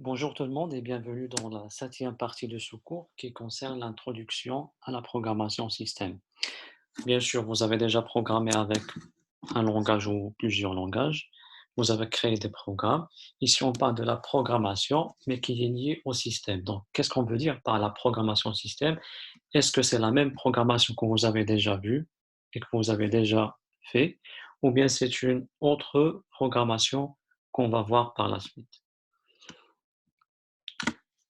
Bonjour tout le monde et bienvenue dans la septième partie de ce cours qui concerne l'introduction à la programmation système. Bien sûr, vous avez déjà programmé avec un langage ou plusieurs langages. Vous avez créé des programmes. Ici, on parle de la programmation, mais qui est liée au système. Donc, qu'est-ce qu'on veut dire par la programmation système? Est-ce que c'est la même programmation que vous avez déjà vue et que vous avez déjà fait, ou bien c'est une autre programmation qu'on va voir par la suite?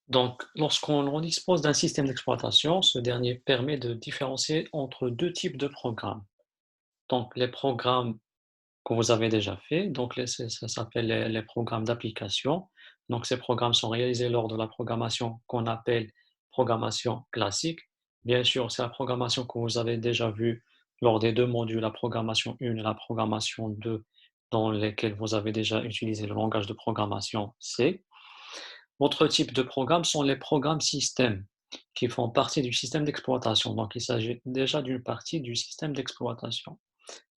Donc, lorsqu'on dispose d'un système d'exploitation, ce dernier permet de différencier entre deux types de programmes. Donc, les programmes que vous avez déjà faits, donc ça s'appelle les programmes d'application. Donc, ces programmes sont réalisés lors de la programmation qu'on appelle programmation classique. Bien sûr, c'est la programmation que vous avez déjà vue lors des deux modules, la programmation 1 et la programmation 2, dans lesquels vous avez déjà utilisé le langage de programmation C. Autre type de programme sont les programmes système qui font partie du système d'exploitation. Donc, il s'agit déjà d'une partie du système d'exploitation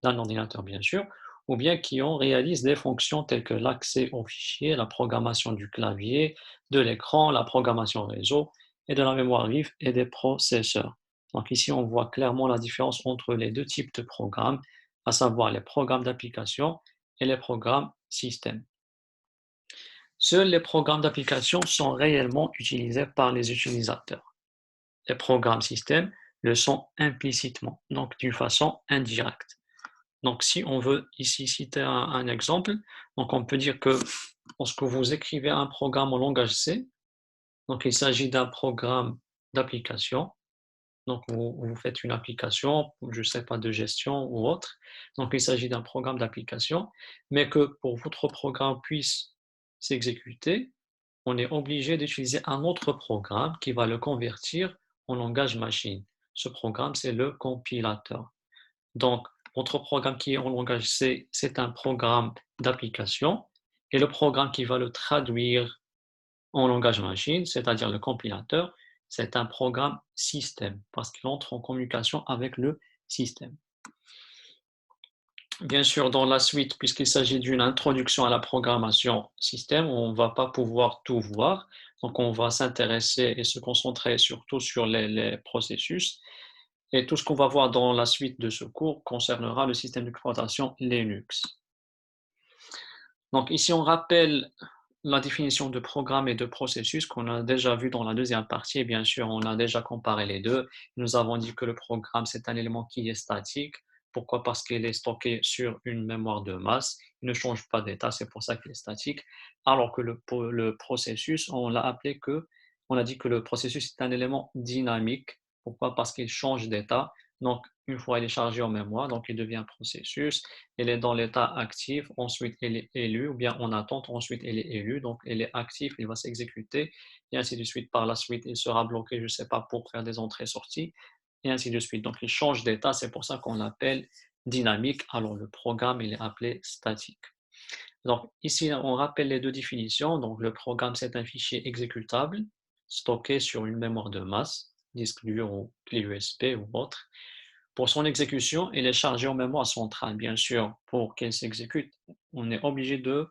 d'un ordinateur, bien sûr, ou bien qui en réalisent des fonctions telles que l'accès aux fichiers, la programmation du clavier, de l'écran, la programmation réseau et de la mémoire vive et des processeurs. Donc, ici, on voit clairement la différence entre les deux types de programmes, à savoir les programmes d'application et les programmes système. Seuls les programmes d'application sont réellement utilisés par les utilisateurs. Les programmes système le sont implicitement, donc d'une façon indirecte. Donc, si on veut ici citer un exemple, donc on peut dire que lorsque vous écrivez un programme en langage C, donc il s'agit d'un programme d'application. Donc, vous faites une application, je ne sais pas, de gestion ou autre. Donc, il s'agit d'un programme d'application, mais que pour votre programme puisse s'exécuter, on est obligé d'utiliser un autre programme qui va le convertir en langage machine. Ce programme, c'est le compilateur. Donc, votre programme qui est en langage C, c'est un programme d'application, et le programme qui va le traduire en langage machine, c'est-à-dire le compilateur, c'est un programme système, parce qu'il entre en communication avec le système. Bien sûr, dans la suite, puisqu'il s'agit d'une introduction à la programmation système, on ne va pas pouvoir tout voir. Donc, on va s'intéresser et se concentrer surtout sur les processus. Et tout ce qu'on va voir dans la suite de ce cours concernera le système d'exploitation Linux. Donc, ici, on rappelle la définition de programme et de processus qu'on a déjà vu dans la deuxième partie. Et bien sûr, on a déjà comparé les deux. Nous avons dit que le programme, c'est un élément qui est statique. Pourquoi? Parce qu'il est stocké sur une mémoire de masse. Il ne change pas d'état, c'est pour ça qu'il est statique. Alors que le processus, on a dit que le processus est un élément dynamique. Pourquoi? Parce qu'il change d'état. Donc, une fois il est chargé en mémoire, donc il devient un processus. Elle est dans l'état actif, ensuite elle est élue, ou bien en attente, ensuite elle est élue, donc elle est active, il va s'exécuter, et ainsi de suite. Par la suite, il sera bloqué, je ne sais pas, pour faire des entrées-sorties, et ainsi de suite. Donc il change d'état, c'est pour ça qu'on l'appelle dynamique, alors le programme, il est appelé statique. Donc ici, on rappelle les deux définitions. Donc le programme, c'est un fichier exécutable stocké sur une mémoire de masse, disque dur ou clé USB ou autre. Pour son exécution, il est chargé en mémoire centrale. Bien sûr, pour qu'elle s'exécute, on est obligé de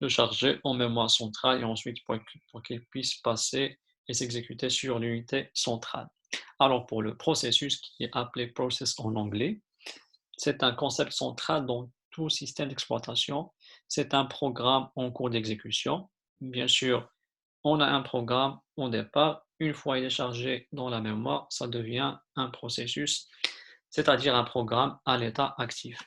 le charger en mémoire centrale et ensuite pour qu'il puisse passer et s'exécuter sur l'unité centrale. Alors pour le processus qui est appelé process en anglais, c'est un concept central dans tout système d'exploitation. C'est un programme en cours d'exécution. Bien sûr, on a un programme au départ. Une fois il est chargé dans la mémoire, ça devient un processus, c'est-à-dire un programme à l'état actif.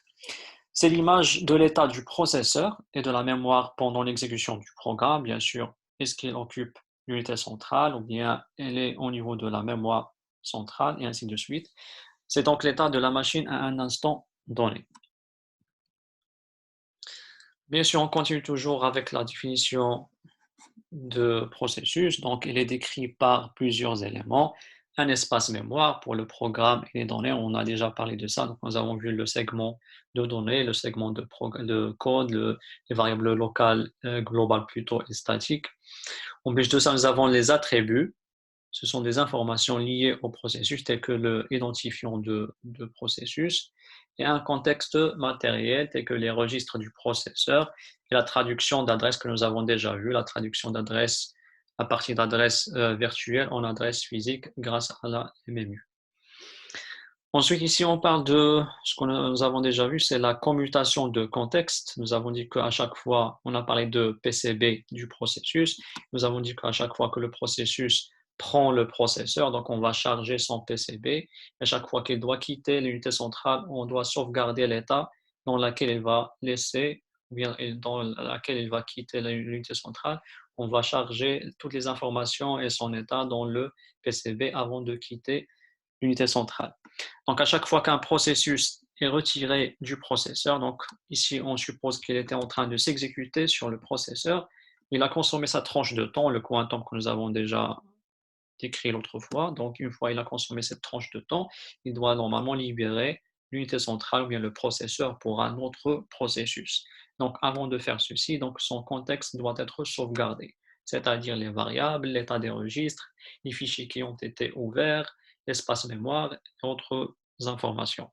C'est l'image de l'état du processeur et de la mémoire pendant l'exécution du programme, bien sûr. Est-ce qu'il occupe l'unité centrale ou bien elle est au niveau de la mémoire centrale et ainsi de suite. C'est donc l'état de la machine à un instant donné. Bien sûr, on continue toujours avec la définition de processus. Donc, il est décrit par plusieurs éléments. Un espace mémoire pour le programme et les données, on a déjà parlé de ça. Donc, nous avons vu le segment de données, le segment de code, les variables locales, globales plutôt et statiques. En plus de ça, nous avons les attributs. ce sont des informations liées au processus, telles que l'identifiant de processus, et un contexte matériel, tel que les registres du processeur et la traduction d'adresse que nous avons déjà vu, la traduction d'adresse à partir d'adresses virtuelles en adresse physique grâce à la MMU. Ensuite, ici, on parle de ce que nous avons déjà vu, c'est la commutation de contexte. Nous avons dit qu'à chaque fois, on a parlé de PCB du processus. Nous avons dit qu'à chaque fois que le processus prend le processeur, donc on va charger son PCB. À chaque fois qu'il doit quitter l'unité centrale, on doit sauvegarder l'état dans lequel il va laisser, ou bien dans lequel il va quitter l'unité centrale. On va charger toutes les informations et son état dans le PCB avant de quitter l'unité centrale. Donc, à chaque fois qu'un processus est retiré du processeur, donc ici, on suppose qu'il était en train de s'exécuter sur le processeur, il a consommé sa tranche de temps, le quantum que nous avons déjà décrit l'autre fois. Donc, une fois il a consommé cette tranche de temps, il doit normalement libérer l'unité centrale ou bien le processeur pour un autre processus. Donc, avant de faire ceci, donc son contexte doit être sauvegardé, c'est-à-dire les variables, l'état des registres, les fichiers qui ont été ouverts, l'espace mémoire et autres informations.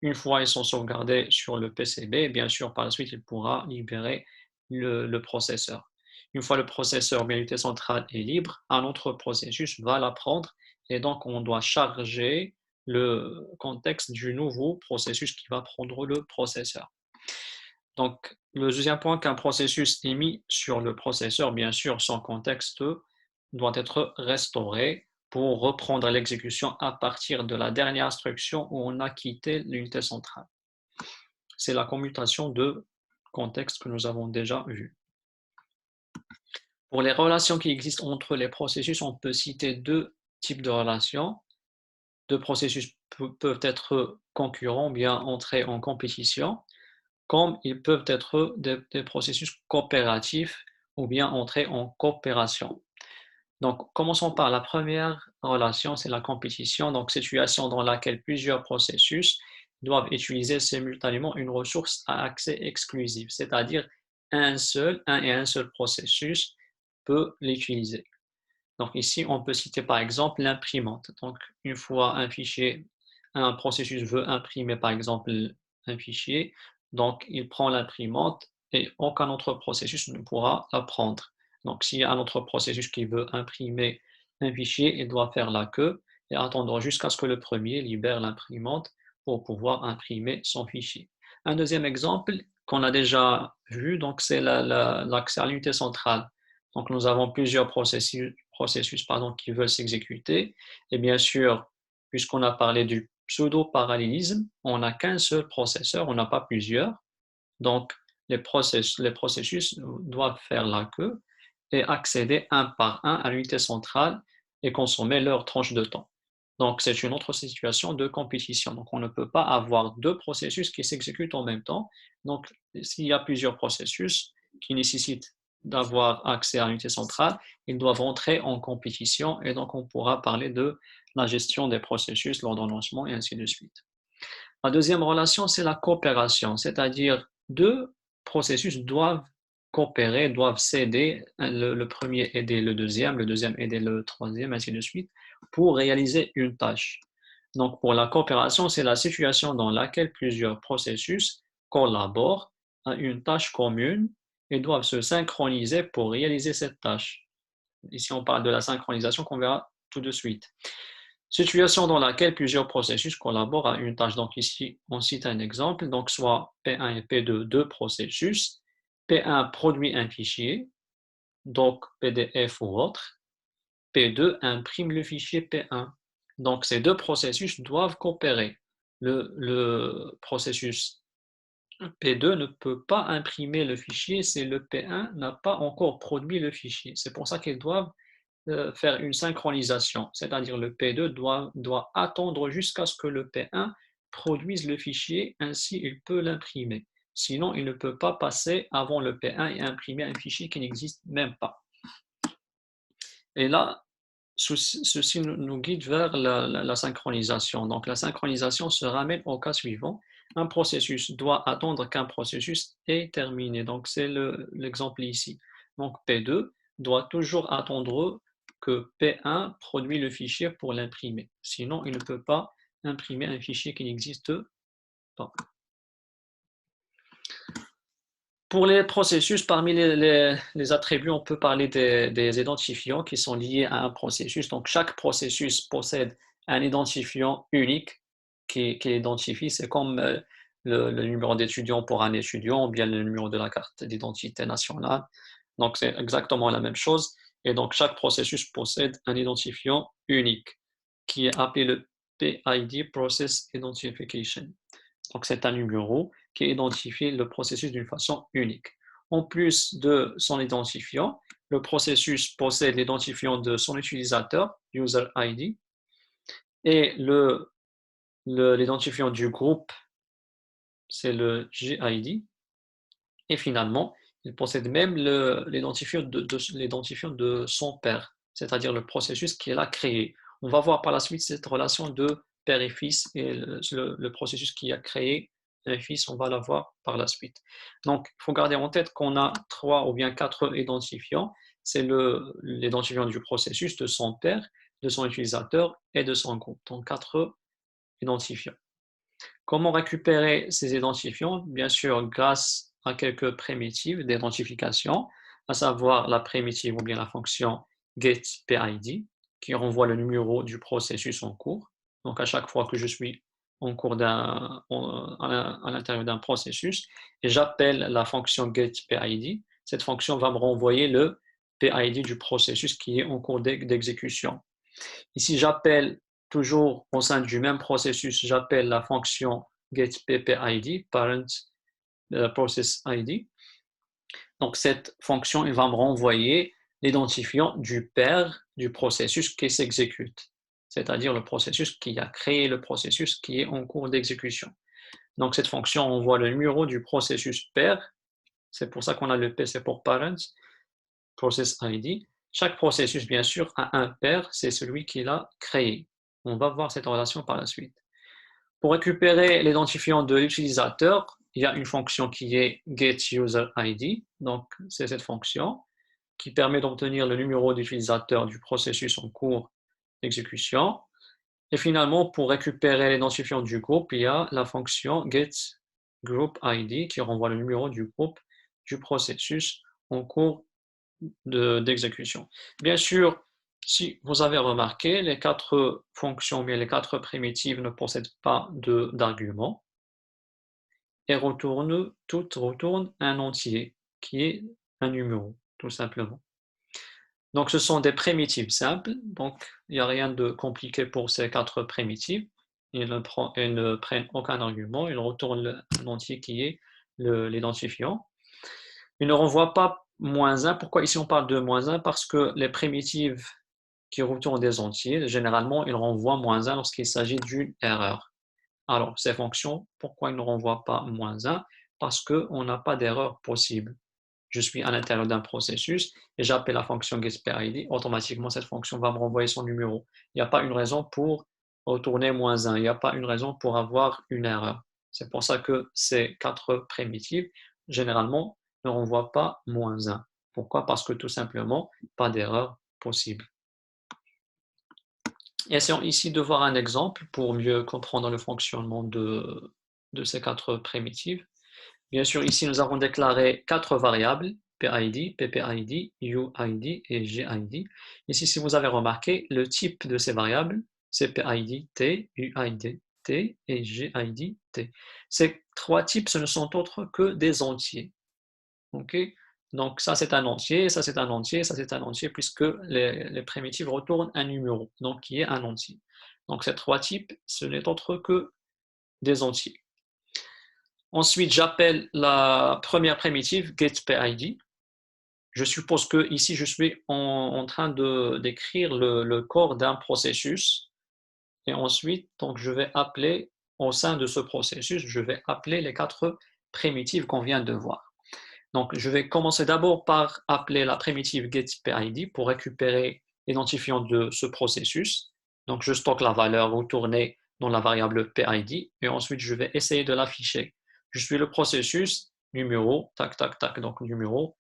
Une fois ils sont sauvegardés sur le PCB, bien sûr, par la suite, il pourra libérer le processeur. Une fois le processeur, bien l'unité centrale est libre, un autre processus va la prendre et donc on doit charger le contexte du nouveau processus qui va prendre le processeur. Donc, le deuxième point, qu'un processus est mis sur le processeur, bien sûr, son contexte doit être restauré pour reprendre l'exécution à partir de la dernière instruction où on a quitté l'unité centrale. C'est la commutation de contexte que nous avons déjà vu. Pour les relations qui existent entre les processus, on peut citer deux types de relations. Deux processus peuvent être concurrents, bien entrer en compétition, comme ils peuvent être des processus coopératifs ou bien entrer en coopération. Donc, commençons par la première relation, c'est la compétition. Donc, situation dans laquelle plusieurs processus doivent utiliser simultanément une ressource à accès exclusif, c'est-à-dire un et un seul processus peut l'utiliser. Donc, ici, on peut citer par exemple l'imprimante. Donc, une fois un processus veut imprimer par exemple un fichier, donc il prend l'imprimante et aucun autre processus ne pourra la prendre. Donc, s'il y a un autre processus qui veut imprimer un fichier, il doit faire la queue et attendre jusqu'à ce que le premier libère l'imprimante pour pouvoir imprimer son fichier. Un deuxième exemple qu'on a déjà vu, donc c'est l'accès à l'unité centrale. Donc, nous avons plusieurs processus qui veulent s'exécuter. Et bien sûr, puisqu'on a parlé du pseudo-parallélisme, on n'a qu'un seul processeur, on n'a pas plusieurs. Donc, les processus doivent faire la queue et accéder un par un à l'unité centrale et consommer leur tranche de temps. Donc, c'est une autre situation de compétition. Donc, on ne peut pas avoir deux processus qui s'exécutent en même temps. Donc, s'il y a plusieurs processus qui nécessitent d'avoir accès à l'unité centrale, ils doivent entrer en compétition et donc on pourra parler de la gestion des processus, l'ordonnancement et ainsi de suite. La deuxième relation, c'est la coopération, c'est-à-dire deux processus doivent coopérer, doivent s'aider, le premier aider le deuxième aider le troisième, ainsi de suite, pour réaliser une tâche. Donc, pour la coopération, c'est la situation dans laquelle plusieurs processus collaborent à une tâche commune et doivent se synchroniser pour réaliser cette tâche. Ici, on parle de la synchronisation qu'on verra tout de suite. Situation dans laquelle plusieurs processus collaborent à une tâche. Donc ici, on cite un exemple. Donc soit P1 et P2, deux processus. P1 produit un fichier, donc PDF ou autre. P2 imprime le fichier P1. Donc ces deux processus doivent coopérer. Le processus P2 ne peut pas imprimer le fichier si le P1 n'a pas encore produit le fichier. C'est pour ça qu'ils doivent faire une synchronisation, c'est-à-dire le P2 doit attendre jusqu'à ce que le P1 produise le fichier, ainsi il peut l'imprimer. Sinon, il ne peut pas passer avant le P1 et imprimer un fichier qui n'existe même pas. Et là, ceci nous guide vers la synchronisation. Donc, la synchronisation se ramène au cas suivant. Un processus doit attendre qu'un processus est terminé. Donc, c'est l'exemple ici. Donc, P2 doit toujours attendre que P1 produit le fichier pour l'imprimer. Sinon, il ne peut pas imprimer un fichier qui n'existe pas. Pour les processus, parmi les attributs, on peut parler des identifiants qui sont liés à un processus. Donc, chaque processus possède un identifiant unique qui l'identifie. C'est comme le numéro d'étudiant pour un étudiant ou bien le numéro de la carte d'identité nationale. Donc, c'est exactement la même chose. Et donc, chaque processus possède un identifiant unique qui est appelé le PID, Process Identification. Donc, c'est un numéro qui identifie le processus d'une façon unique. En plus de son identifiant, le processus possède l'identifiant de son utilisateur, User ID, et l'identifiant du groupe, c'est le GID. Et finalement, il possède même l'identifiant de son père, c'est-à-dire le processus qu'il a créé. On va voir par la suite cette relation de père et fils et le processus qui a créé un fils, on va la voir par la suite. Donc, il faut garder en tête qu'on a 3 ou bien 4 identifiants. C'est l'identifiant du processus, de son père, de son utilisateur et de son groupe. Donc, 4 identifiants. Comment récupérer ces identifiants? Bien sûr, grâce à quelques primitives d'identification, à savoir la primitive ou bien la fonction getPID, qui renvoie le numéro du processus en cours. Donc, à chaque fois que je suis en cours à l'intérieur d'un processus, et j'appelle la fonction getPID, cette fonction va me renvoyer le PID du processus qui est en cours d'exécution. Ici, j'appelle toujours au sein du même processus, j'appelle la fonction getPPID, parent process ID. Donc, cette fonction, elle va me renvoyer l'identifiant du père du processus qui s'exécute, c'est-à-dire le processus qui a créé le processus qui est en cours d'exécution. Donc, cette fonction envoie le numéro du processus père, c'est pour ça qu'on a le P, c'est pour parent, process ID. Chaque processus, bien sûr, a un père, c'est celui qui l'a créé. On va voir cette relation par la suite. Pour récupérer l'identifiant de l'utilisateur, il y a une fonction qui est getUserID. Donc, c'est cette fonction qui permet d'obtenir le numéro d'utilisateur du processus en cours d'exécution. Et finalement, pour récupérer l'identifiant du groupe, il y a la fonction getGroupID qui renvoie le numéro du groupe du processus en cours d'exécution. Bien sûr, si vous avez remarqué, les 4 fonctions, bien les 4 primitives ne possèdent pas d'argument et toutes retournent un entier qui est un numéro, tout simplement. Donc, ce sont des primitives simples, donc il n'y a rien de compliqué pour ces 4 primitives. Ils ne prennent aucun argument, ils retournent un entier qui est l'identifiant. Ils ne renvoient pas -1. Pourquoi ici on parle de -1? Parce que les primitives qui retournent des entiers, généralement, ils renvoient -1 lorsqu'il s'agit d'une erreur. Alors, ces fonctions, pourquoi ils ne renvoient pas -1? Parce qu'on n'a pas d'erreur possible. Je suis à l'intérieur d'un processus et j'appelle la fonction getPID, automatiquement cette fonction va me renvoyer son numéro. Il n'y a pas une raison pour retourner -1, il n'y a pas une raison pour avoir une erreur. C'est pour ça que ces 4 primitives, généralement, ne renvoient pas -1. Pourquoi? Parce que tout simplement, pas d'erreur possible. Essayons ici de voir un exemple pour mieux comprendre le fonctionnement de ces 4 primitives. Bien sûr, ici, nous avons déclaré 4 variables, PID, PPID, UID et GID. Ici, si vous avez remarqué, le type de ces variables, c'est PID T, UID T et GID T. Ces 3 types, ce ne sont autres que des entiers. Okay? Donc, ça, c'est un entier, ça, c'est un entier, ça, c'est un entier, puisque les primitives retournent un numéro, donc qui est un entier. Donc, ces 3 types, ce n'est autre que des entiers. Ensuite, j'appelle la première primitive getPID. Je suppose que ici, je suis en train d'écrire le corps d'un processus. Et ensuite, donc, je vais appeler, au sein de ce processus, je vais appeler les 4 primitives qu'on vient de voir. Donc, je vais commencer d'abord par appeler la primitive getPID pour récupérer l'identifiant de ce processus. Donc, je stocke la valeur retournée dans la variable PID et ensuite, je vais essayer de l'afficher. Je suis le processus numéro, tac, tac, tac, donc numéro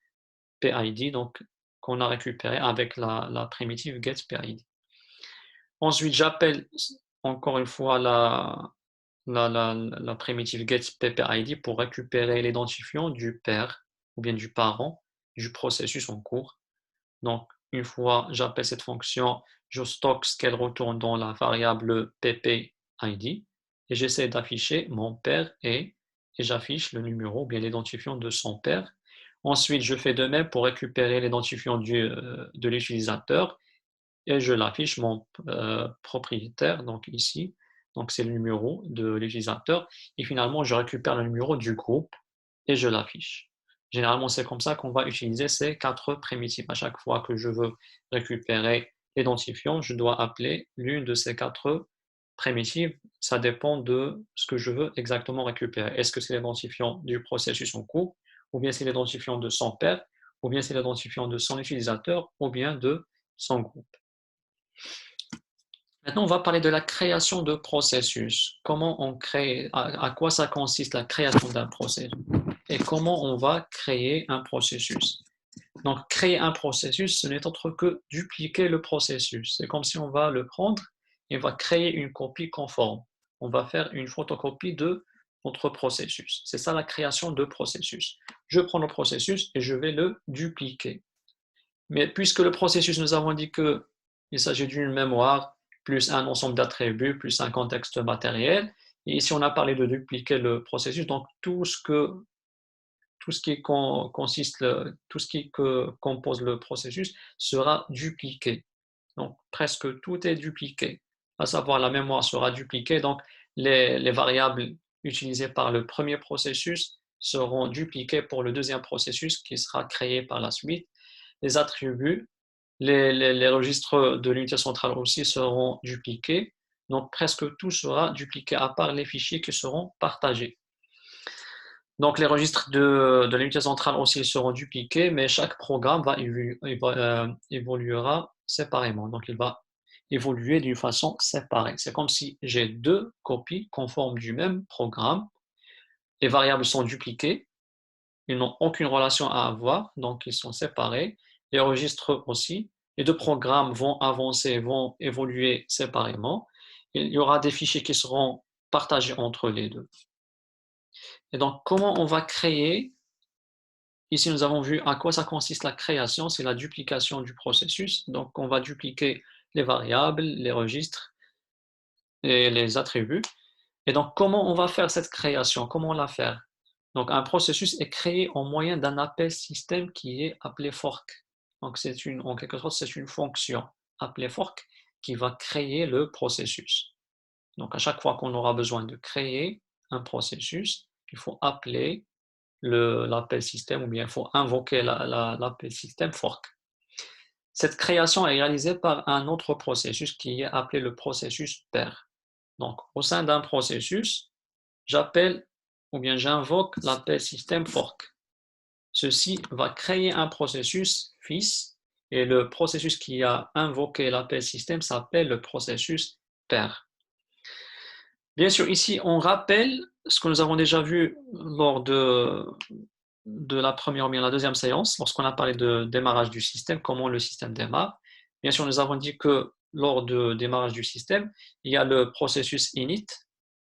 PID, donc qu'on a récupéré avec la primitive getParid. Ensuite, j'appelle encore une fois la primitive getPPID pour récupérer l'identifiant du père ou bien du parent du processus en cours. Donc, une fois j'appelle cette fonction, je stocke ce qu'elle retourne dans la variable ppid et j'essaie d'afficher mon père et j'affiche le numéro ou bien l'identifiant de son père. Ensuite, je fais de même pour récupérer l'identifiant de l'utilisateur et je l'affiche mon propriétaire, donc ici. Donc, c'est le numéro de l'utilisateur. Et finalement, je récupère le numéro du groupe et je l'affiche. Généralement, c'est comme ça qu'on va utiliser ces 4 primitives. À chaque fois que je veux récupérer l'identifiant, je dois appeler l'une de ces 4 primitives. Ça dépend de ce que je veux exactement récupérer. Est-ce que c'est l'identifiant du processus en cours, ou bien c'est l'identifiant de son père, ou bien c'est l'identifiant de son utilisateur, ou bien de son groupe. Maintenant, on va parler de la création de processus. Comment on crée, à quoi ça consiste la création d'un processus et comment on va créer un processus. Donc, créer un processus, ce n'est autre que dupliquer le processus. C'est comme si on va le prendre et on va créer une copie conforme. On va faire une photocopie de notre processus. C'est ça la création de processus. Je prends le processus et je vais le dupliquer. Mais puisque le processus, nous avons dit qu'il s'agit d'une mémoire, plus un ensemble d'attributs, plus un contexte matériel, et ici on a parlé de dupliquer le processus, donc tout ce qui compose le processus sera dupliqué. Donc presque tout est dupliqué, à savoir la mémoire sera dupliquée, donc les variables utilisées par le premier processus seront dupliquées pour le deuxième processus qui sera créé par la suite. Les attributs, les registres de l'unité centrale aussi seront dupliqués. Donc presque tout sera dupliqué à part les fichiers qui seront partagés. Donc les registres de l'unité centrale aussi seront dupliqués, mais chaque programme évoluera séparément. Donc il va évoluer d'une façon séparée. C'est comme si j'ai 2 copies conformes du même programme. Les variables sont dupliquées, ils n'ont aucune relation à avoir, donc ils sont séparés. Les registres aussi. Les 2 programmes vont avancer, vont évoluer séparément. Il y aura des fichiers qui seront partagés entre les 2. Et donc, comment on va créer? Ici, nous avons vu à quoi ça consiste la création, c'est la duplication du processus. Donc, on va dupliquer les variables, les registres et les attributs. Et donc, comment on va faire cette création? Comment la faire? Donc, un processus est créé au moyen d'un appel système qui est appelé fork. Donc, en quelque sorte, c'est une fonction appelée fork qui va créer le processus. Donc, à chaque fois qu'on aura besoin de créer un processus, il faut appeler l'appel système ou bien il faut invoquer l'appel système fork. Cette création est réalisée par un autre processus qui est appelé le processus pair. Donc, au sein d'un processus, j'appelle ou bien j'invoque l'appel système fork. Ceci va créer un processus fils et le processus qui a invoqué l'appel système s'appelle le processus pair. Bien sûr, ici, on rappelle ce que nous avons déjà vu lors de la première ou bien la deuxième séance, lorsqu'on a parlé de démarrage du système, comment le système démarre. Bien sûr, nous avons dit que lors du démarrage du système, il y a le processus init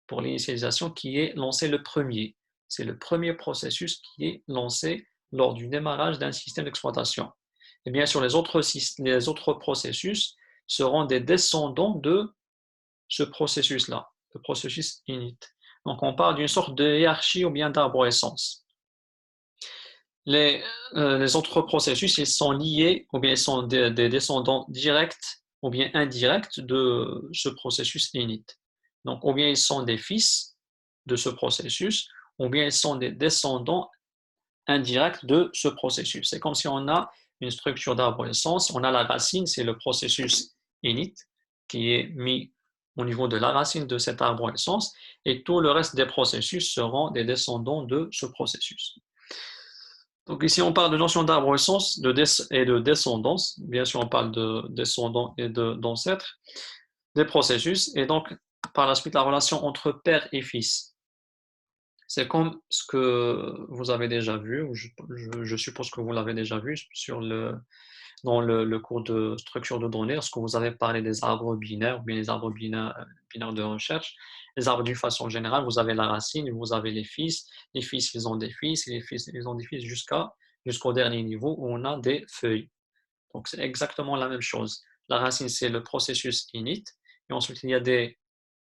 pour l'initialisation qui est lancé le premier. C'est le premier processus qui est lancé lors du démarrage d'un système d'exploitation. Et bien sûr, les autres processus seront des descendants de ce processus-là, le processus init. Donc, on parle d'une sorte de hiérarchie ou bien d'arborescence. Les autres processus, ils sont liés ou bien ils sont des descendants directs ou bien indirects de ce processus init. Donc, ou bien ils sont des fils de ce processus, ou bien ils sont des descendants indirects de ce processus. C'est comme si on a une structure d'arborescence, on a la racine, c'est le processus init qui est mis au niveau de la racine de cette arborescence, et tout le reste des processus seront des descendants de ce processus. Donc ici, on parle de notion d'arborescence et de descendance. Bien sûr, on parle de descendants et d'ancêtres des processus. Et donc, par la suite, la relation entre père et fils. C'est comme ce que vous avez déjà vu, ou je suppose que vous l'avez déjà vu dans le cours de structure de données, lorsque vous avez parlé des arbres binaires, ou bien les arbres binaires de recherche. Les arbres d'une façon générale, vous avez la racine, vous avez les fils. Les fils, ils ont des fils, et les fils, ils ont des fils jusqu'au dernier niveau où on a des feuilles. Donc, c'est exactement la même chose. La racine, c'est le processus init. Et ensuite, il y a des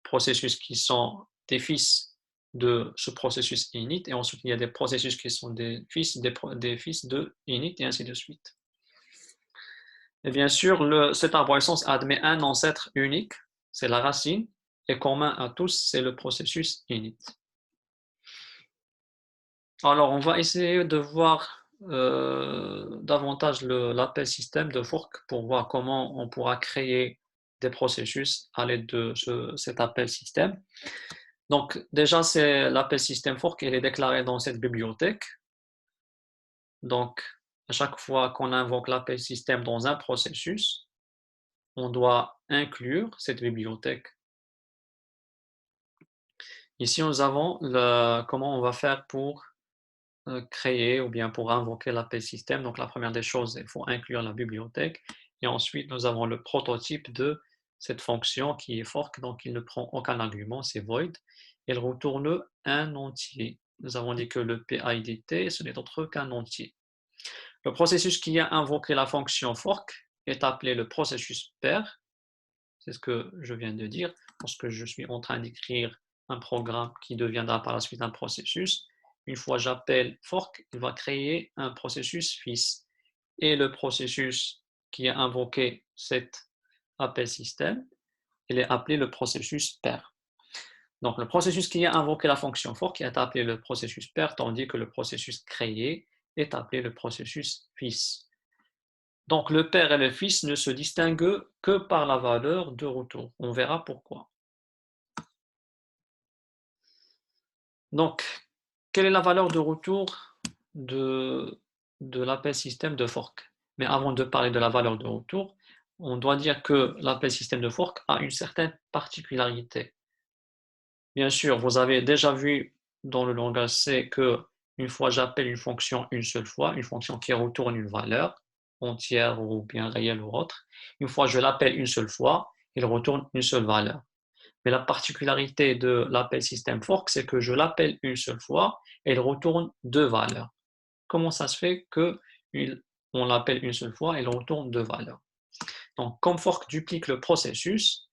processus qui sont des fils de ce processus init. Et ensuite, il y a des processus qui sont des fils de init, et ainsi de suite. Et bien sûr, cet arborescence admet un ancêtre unique, c'est la racine, et commun à tous, c'est le processus init. Alors, on va essayer de voir davantage l'appel système de fork pour voir comment on pourra créer des processus à l'aide de cet appel système. Donc, déjà, c'est l'appel système fork, il est déclaré dans cette bibliothèque. Donc, à chaque fois qu'on invoque l'appel système dans un processus, on doit inclure cette bibliothèque. Ici, nous avons comment on va faire pour créer ou bien pour invoquer l'appel système. Donc, la première des choses, il faut inclure la bibliothèque. Et ensuite, nous avons le prototype de cette fonction qui est fork. Donc, il ne prend aucun argument, c'est void. Il retourne un entier. Nous avons dit que le PIDT, ce n'est autre qu'un entier. Le processus qui a invoqué la fonction fork est appelé le processus pair. C'est ce que je viens de dire. Lorsque je suis en train d'écrire un programme qui deviendra par la suite un processus, une fois j'appelle fork, il va créer un processus fils. Et le processus qui a invoqué cet appel système, il est appelé le processus pair. Donc le processus qui a invoqué la fonction fork est appelé le processus pair, tandis que le processus créé est appelé le processus fils. Donc le père et le fils ne se distinguent que par la valeur de retour. On verra pourquoi. Donc, quelle est la valeur de retour de l'appel système de fork? Mais avant de parler de la valeur de retour, on doit dire que l'appel système de fork a une certaine particularité. Bien sûr, vous avez déjà vu dans le langage C que une fois j'appelle une fonction une seule fois, une fonction qui retourne une valeur entière ou bien réelle ou autre, une fois je l'appelle une seule fois, il retourne une seule valeur. Mais la particularité de l'appel système fork, c'est que je l'appelle une seule fois et il retourne deux valeurs. Comment ça se fait qu'on l'appelle une seule fois et il retourne deux valeurs? Donc, comme fork duplique le processus,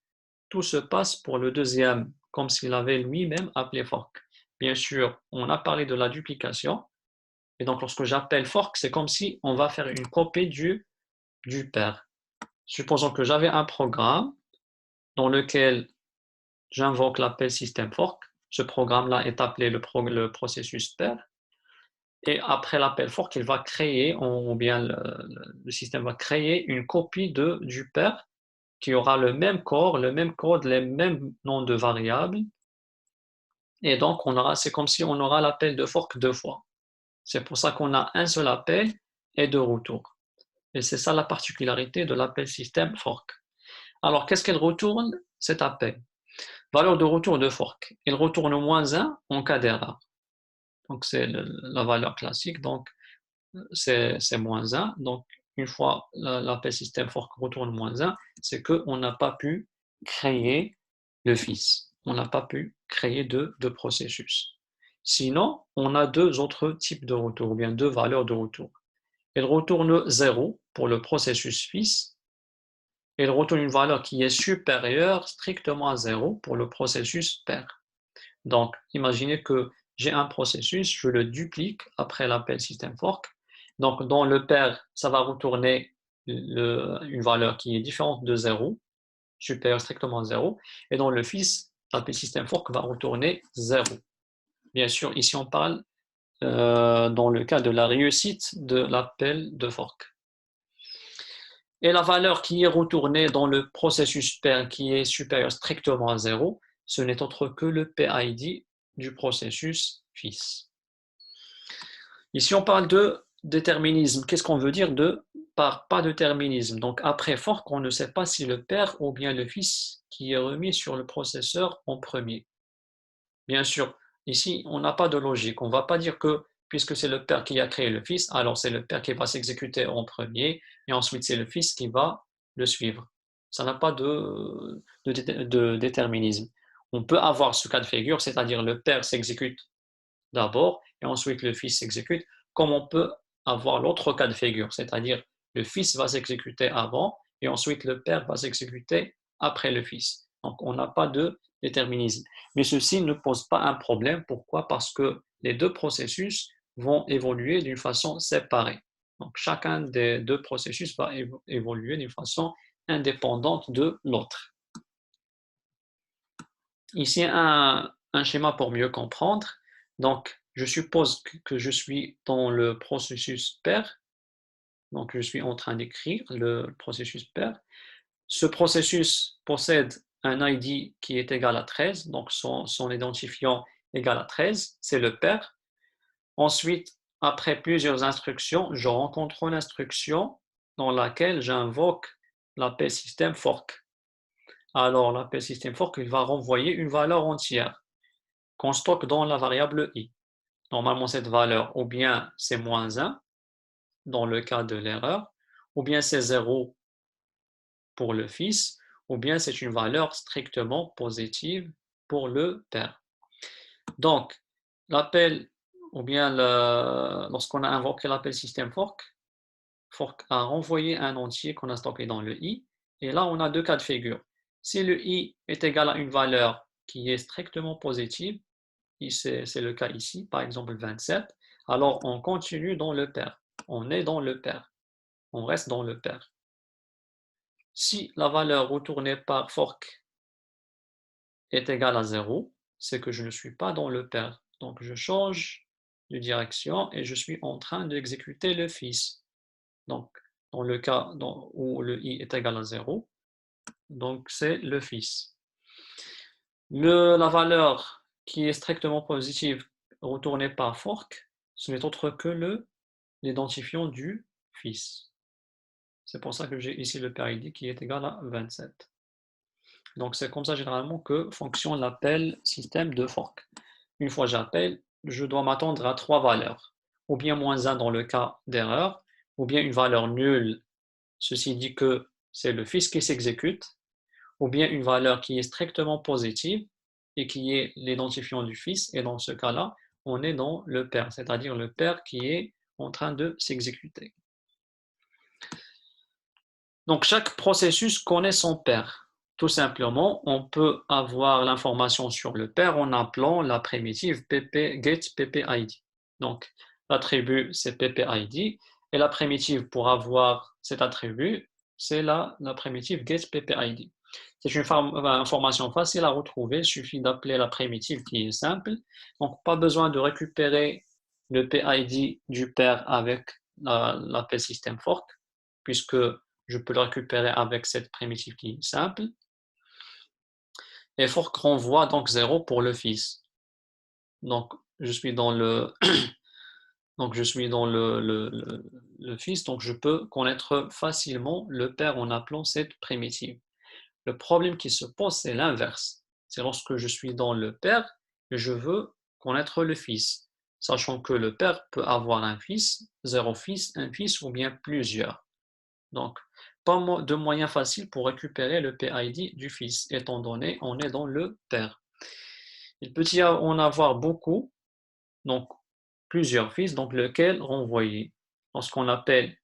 tout se passe pour le deuxième, comme s'il avait lui-même appelé fork. Bien sûr, on a parlé de la duplication, et donc lorsque j'appelle fork, c'est comme si on va faire une copie du père. Supposons que j'avais un programme dans lequel j'invoque l'appel système fork. Ce programme-là est appelé le processus pair. Et après l'appel fork, il va créer, ou bien le système va créer une copie du pair qui aura le même corps, le même code, les mêmes noms de variables. Et donc, c'est comme si on aura l'appel de fork deux fois. C'est pour ça qu'on a un seul appel et deux retours. Et c'est ça la particularité de l'appel système fork. Alors, qu'est-ce qu'elle retourne, cet appel? Valeur de retour de fork. Il retourne -1 en cas d'erreur. Donc, c'est la valeur classique. Donc, c'est -1. Donc, une fois l'appel système fork retourne -1, c'est qu'on n'a pas pu créer le fils. On n'a pas pu créer de processus. Sinon, on a deux autres types de retour, ou bien deux valeurs de retour. Il retourne 0 pour le processus fils. Il retourne une valeur qui est supérieure strictement à 0 pour le processus père. Donc, imaginez que j'ai un processus, je le duplique après l'appel système fork. Donc, dans le père, ça va retourner une valeur qui est différente de 0, supérieure strictement à 0. Et dans le fils, l'appel système fork va retourner 0. Bien sûr, ici on parle dans le cas de la réussite de l'appel de fork. Et la valeur qui est retournée dans le processus pair qui est supérieure strictement à 0, ce n'est autre que le PID du processus fils. Ici, on parle de déterminisme. Qu'est-ce qu'on veut dire par pas déterminisme? Donc, après fork, on ne sait pas si le père ou bien le fils qui est remis sur le processeur en premier. Bien sûr, Ici, on n'a pas de logique. On ne va pas dire que puisque c'est le père qui a créé le fils, alors c'est le père qui va s'exécuter en premier et ensuite c'est le fils qui va le suivre. Ça n'a pas de déterminisme. On peut avoir ce cas de figure, c'est-à-dire le père s'exécute d'abord et ensuite le fils s'exécute, comme on peut avoir l'autre cas de figure, c'est-à-dire le fils va s'exécuter avant et ensuite le père va s'exécuter après le fils. Donc on n'a pas de déterminisme. Mais ceci ne pose pas un problème. Pourquoi? Parce que les deux processus vont évoluer d'une façon séparée. Donc chacun des deux processus va évoluer d'une façon indépendante de l'autre. Ici, un schéma pour mieux comprendre. Donc, je suppose que je suis dans le processus pair. Donc, je suis en train d'écrire le processus pair. Ce processus possède un ID qui est égal à 13, donc son identifiant égal à 13, c'est le pair. Ensuite, après plusieurs instructions, je rencontre une instruction dans laquelle j'invoque l'appel système fork. Alors, l'appel système fork, il va renvoyer une valeur entière qu'on stocke dans la variable i. Normalement, cette valeur, ou bien c'est -1 dans le cas de l'erreur, ou bien c'est 0 pour le fils, ou bien c'est une valeur strictement positive pour le père. Donc, l'appel, ou bien lorsqu'on a invoqué l'appel système fork, fork a renvoyé un entier qu'on a stocké dans le i, et là on a deux cas de figure. Si le i est égal à une valeur qui est strictement positive, c'est le cas ici, par exemple 27, alors on continue dans le pair. On est dans le pair. On reste dans le pair. Si la valeur retournée par fork est égale à 0, c'est que je ne suis pas dans le pair. Donc je change de direction et je suis en train d'exécuter le fils. Donc dans le cas où le i est égal à 0, donc c'est le fils. La valeur qui est strictement positive retournée par fork, ce n'est autre que l'identifiant du fils. C'est pour ça que j'ai ici le pair ID qui est égal à 27. Donc c'est comme ça généralement que fonctionne l'appel système de fork. Une fois j'appelle, je dois m'attendre à trois valeurs, ou bien -1 dans le cas d'erreur, ou bien une valeur nulle, ceci dit que c'est le fils qui s'exécute, ou bien une valeur qui est strictement positive et qui est l'identifiant du fils, et dans ce cas-là, on est dans le pair, c'est-à-dire le pair qui est en train de s'exécuter. Donc chaque processus connaît son pair. Tout simplement, on peut avoir l'information sur le pair en appelant la primitive getPPID. Donc l'attribut c'est PPID et la primitive pour avoir cet attribut, c'est la primitive getPPID. C'est une information facile à retrouver, il suffit d'appeler la primitive qui est simple. Donc pas besoin de récupérer le PID du pair avec l'appel système fork, puisque je peux le récupérer avec cette primitive qui est simple. Et fork renvoie donc 0 pour le fils. Donc je suis dans le donc je suis dans le fils, donc je peux connaître facilement le père en appelant cette primitive. Le problème qui se pose, c'est l'inverse. C'est lorsque je suis dans le père, je veux connaître le fils, sachant que le père peut avoir un fils, 0 fils, un fils ou bien plusieurs. Donc, pas de moyen facile pour récupérer le PID du fils, étant donné on est dans le père. Il peut y en avoir beaucoup, donc plusieurs fils, donc lequel renvoyer. Lorsqu'on appelle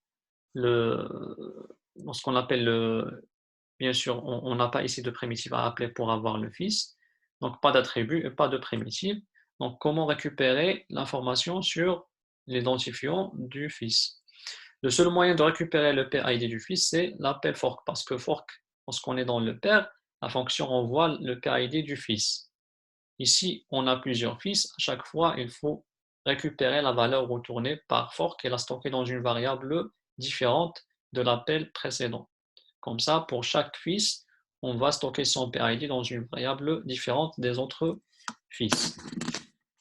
le, lorsqu'on appelle le, bien sûr, on n'a pas ici de primitive à appeler pour avoir le fils, donc pas d'attribut et pas de primitive. Donc, comment récupérer l'information sur l'identifiant du fils? Le seul moyen de récupérer le PID du fils, c'est l'appel fork, parce que fork, lorsqu'on est dans le père, la fonction renvoie le PID du fils. Ici, on a plusieurs fils, à chaque fois, il faut récupérer la valeur retournée par fork et la stocker dans une variable différente de l'appel précédent. Comme ça, pour chaque fils, on va stocker son PID dans une variable différente des autres fils.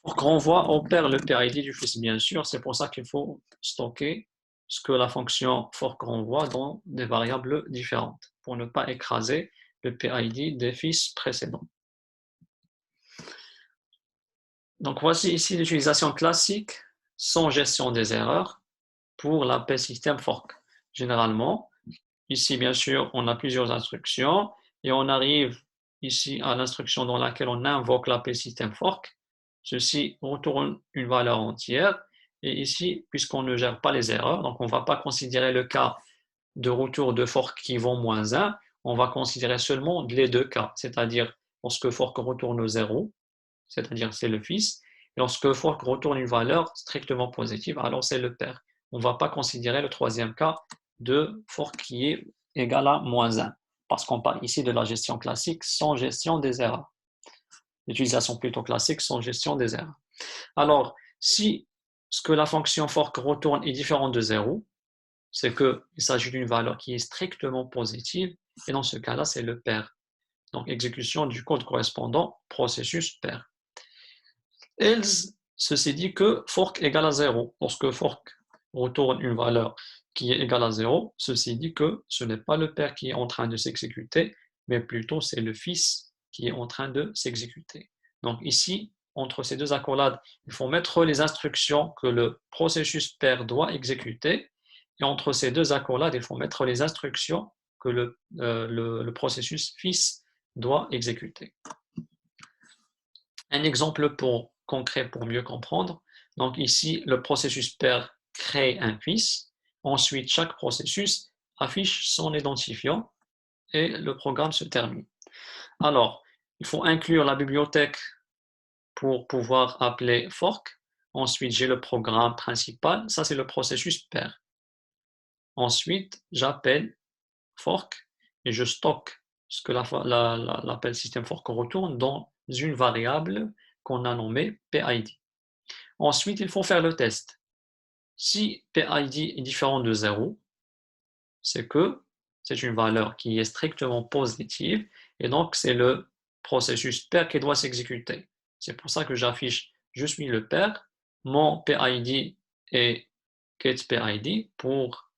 Fork renvoie au père le PID du fils, bien sûr, c'est pour ça qu'il faut stocker ce que la fonction fork renvoie dans des variables différentes pour ne pas écraser le PID des fils précédents. Donc, voici ici l'utilisation classique sans gestion des erreurs pour l'appel système fork. Généralement, ici, bien sûr, on a plusieurs instructions et on arrive ici à l'instruction dans laquelle on invoque l'appel système fork. Ceci retourne une valeur entière. Et ici, puisqu'on ne gère pas les erreurs, donc on ne va pas considérer le cas de retour de fork qui vaut -1, on va considérer seulement les deux cas, c'est-à-dire lorsque fork retourne 0, c'est-à-dire c'est le fils, et lorsque fork retourne une valeur strictement positive, alors c'est le père. On ne va pas considérer le troisième cas de fork qui est égal à -1, parce qu'on parle ici de la gestion classique sans gestion des erreurs. L'utilisation plutôt classique sans gestion des erreurs. Alors, si ce que la fonction fork retourne est différent de 0, c'est qu'il s'agit d'une valeur qui est strictement positive, et dans ce cas-là, c'est le pair. Donc, exécution du code correspondant, processus pair. Else, ceci dit que fork égale à 0. Lorsque fork retourne une valeur qui est égale à 0, ceci dit que ce n'est pas le père qui est en train de s'exécuter, mais plutôt c'est le fils qui est en train de s'exécuter. Donc ici, entre ces deux accolades, il faut mettre les instructions que le processus père doit exécuter, et entre ces deux accolades, il faut mettre les instructions que le processus fils doit exécuter. Un exemple concret pour mieux comprendre. Donc ici, le processus père crée un fils. Ensuite, chaque processus affiche son identifiant et le programme se termine. Alors, il faut inclure la bibliothèque pour pouvoir appeler fork. Ensuite, j'ai le programme principal. Ça, c'est le processus père. Ensuite, j'appelle fork et je stocke ce que l'appel système fork retourne dans une variable qu'on a nommée PID. Ensuite, il faut faire le test. Si PID est différent de 0, c'est que c'est une valeur qui est strictement positive et donc c'est le processus pair qui doit s'exécuter. C'est pour ça que j'affiche je suis le pair, mon PID est getPID pour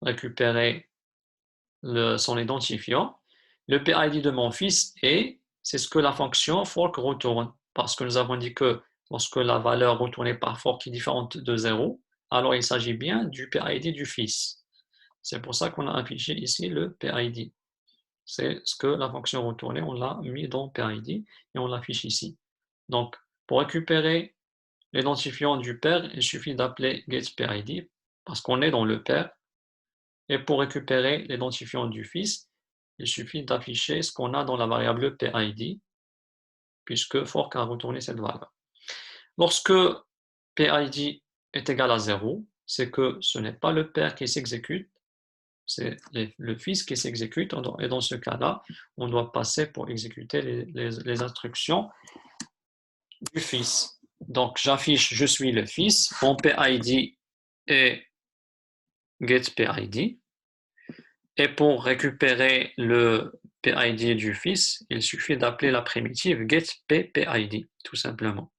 récupérer son identifiant. Le PID de mon fils est, c'est ce que la fonction fork retourne, parce que nous avons dit que lorsque la valeur retournée par fork est différente de 0, alors il s'agit bien du PID du fils. C'est pour ça qu'on a affiché ici le PID. C'est ce que la fonction retournée, on l'a mis dans PID et on l'affiche ici. Donc, pour récupérer l'identifiant du père, il suffit d'appeler getPID, parce qu'on est dans le père. Et pour récupérer l'identifiant du fils, il suffit d'afficher ce qu'on a dans la variable PID, puisque fork a retourné cette valeur. Lorsque PID est égal à 0, c'est que ce n'est pas le père qui s'exécute, c'est le fils qui s'exécute, et dans ce cas-là, on doit passer pour exécuter les instructions du fils. Donc j'affiche je suis le fils, mon PID est getPID, et pour récupérer le PID du fils, il suffit d'appeler la primitive getPPID, tout simplement.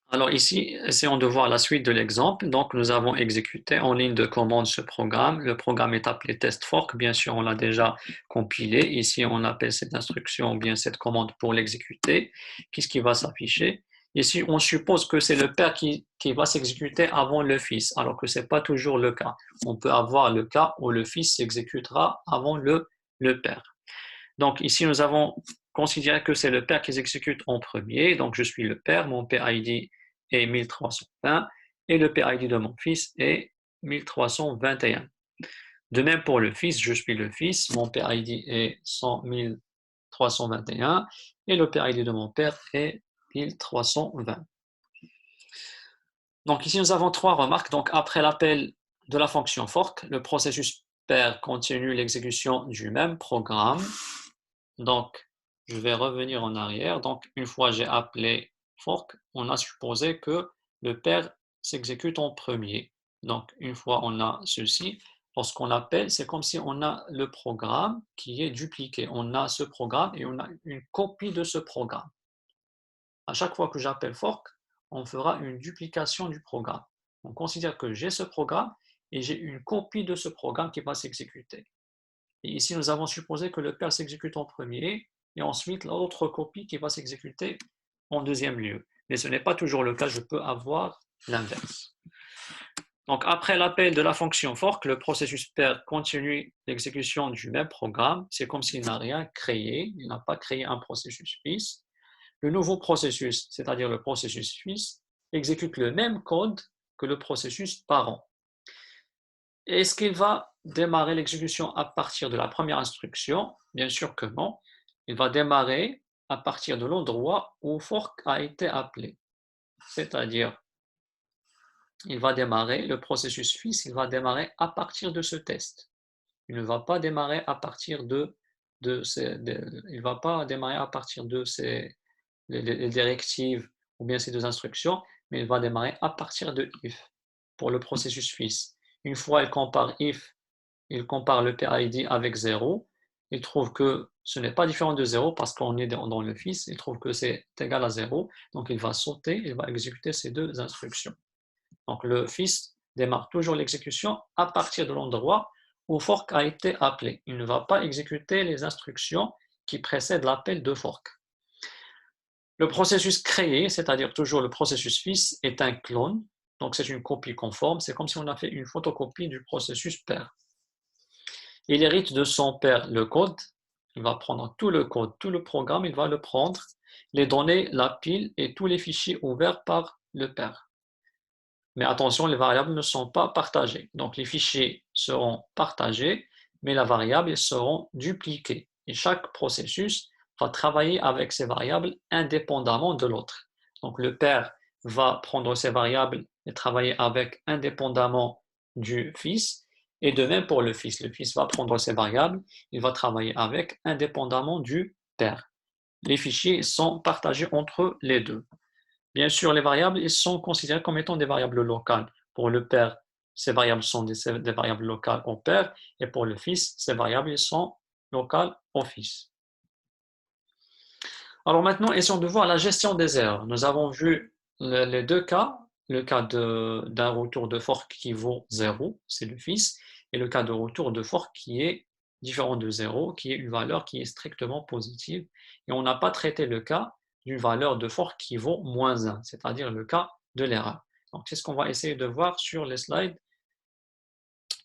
Alors ici, essayons de voir la suite de l'exemple. Donc nous avons exécuté en ligne de commande ce programme. Le programme est appelé testfork. Bien sûr, on l'a déjà compilé. Ici, on appelle cette instruction ou bien cette commande pour l'exécuter. Qu'est-ce qui va s'afficher? Ici, on suppose que c'est le père qui va s'exécuter avant le fils, alors que ce n'est pas toujours le cas. On peut avoir le cas où le fils s'exécutera avant le père. Donc ici, nous avons considéré que c'est le père qui s'exécute en premier. Donc je suis le père, mon PID est 1320 et le PID de mon fils est 1321. De même pour le fils, je suis le fils, mon PID est 1321 et le PID de mon père est 1320. Donc ici, nous avons trois remarques. Donc après l'appel de la fonction fork, le processus père continue l'exécution du même programme. Donc, je vais revenir en arrière. Donc, une fois j'ai appelé fork, on a supposé que le père s'exécute en premier. Donc, une fois on a ceci, lorsqu'on appelle, c'est comme si on a le programme qui est dupliqué. On a ce programme et on a une copie de ce programme. À chaque fois que j'appelle fork, on fera une duplication du programme. On considère que j'ai ce programme et j'ai une copie de ce programme qui va s'exécuter. Et ici, nous avons supposé que le père s'exécute en premier et ensuite l'autre copie qui va s'exécuter en deuxième lieu. Mais ce n'est pas toujours le cas, je peux avoir l'inverse. Donc, après l'appel de la fonction fork, le processus pair continue l'exécution du même programme. C'est comme s'il n'a rien créé, il n'a pas créé un processus fils. Le nouveau processus, c'est-à-dire le processus fils, exécute le même code que le processus parent. Est-ce qu'il va démarrer l'exécution à partir de la première instruction? Bien sûr que non. Il va démarrer à partir de l'endroit où fork a été appelé. C'est-à-dire, il va démarrer, le processus fils, il va démarrer à partir de ce test. Il ne va pas démarrer à partir il va pas démarrer à partir de les directives ou bien ces deux instructions, mais il va démarrer à partir de if pour le processus fils. Une fois il compare if, il compare le PID avec 0, il trouve que ce n'est pas différent de 0 parce qu'on est dans le fils, il trouve que c'est égal à 0, donc il va sauter, il va exécuter ces deux instructions. Donc le fils démarre toujours l'exécution à partir de l'endroit où fork a été appelé. Il ne va pas exécuter les instructions qui précèdent l'appel de fork. Le processus créé, c'est-à-dire toujours le processus fils, est un clone. Donc c'est une copie conforme. C'est comme si on a fait une photocopie du processus père. Il hérite de son père le code. Il va prendre tout le code, tout le programme, il va le prendre, les données, la pile et tous les fichiers ouverts par le père. Mais attention, les variables ne sont pas partagées. Donc les fichiers seront partagés, mais les variables seront dupliquées. Et chaque processus va travailler avec ces variables indépendamment de l'autre. Donc le père va prendre ces variables et travailler avec indépendamment du fils. Et de même pour le fils. Le fils va prendre ces variables, il va travailler avec indépendamment du père. Les fichiers sont partagés entre les deux. Bien sûr, les variables ils sont considérées comme étant des variables locales. Pour le père, ces variables sont des variables locales au père, et pour le fils, ces variables ils sont locales au fils. Alors maintenant, essayons de voir la gestion des erreurs. Nous avons vu les deux cas, le cas d'un retour de fork qui vaut 0, c'est le fils, et le cas de retour de fork qui est différent de 0, qui est une valeur qui est strictement positive. Et on n'a pas traité le cas d'une valeur de fork qui vaut moins 1, c'est-à-dire le cas de l'erreur. Donc c'est ce qu'on va essayer de voir sur les slides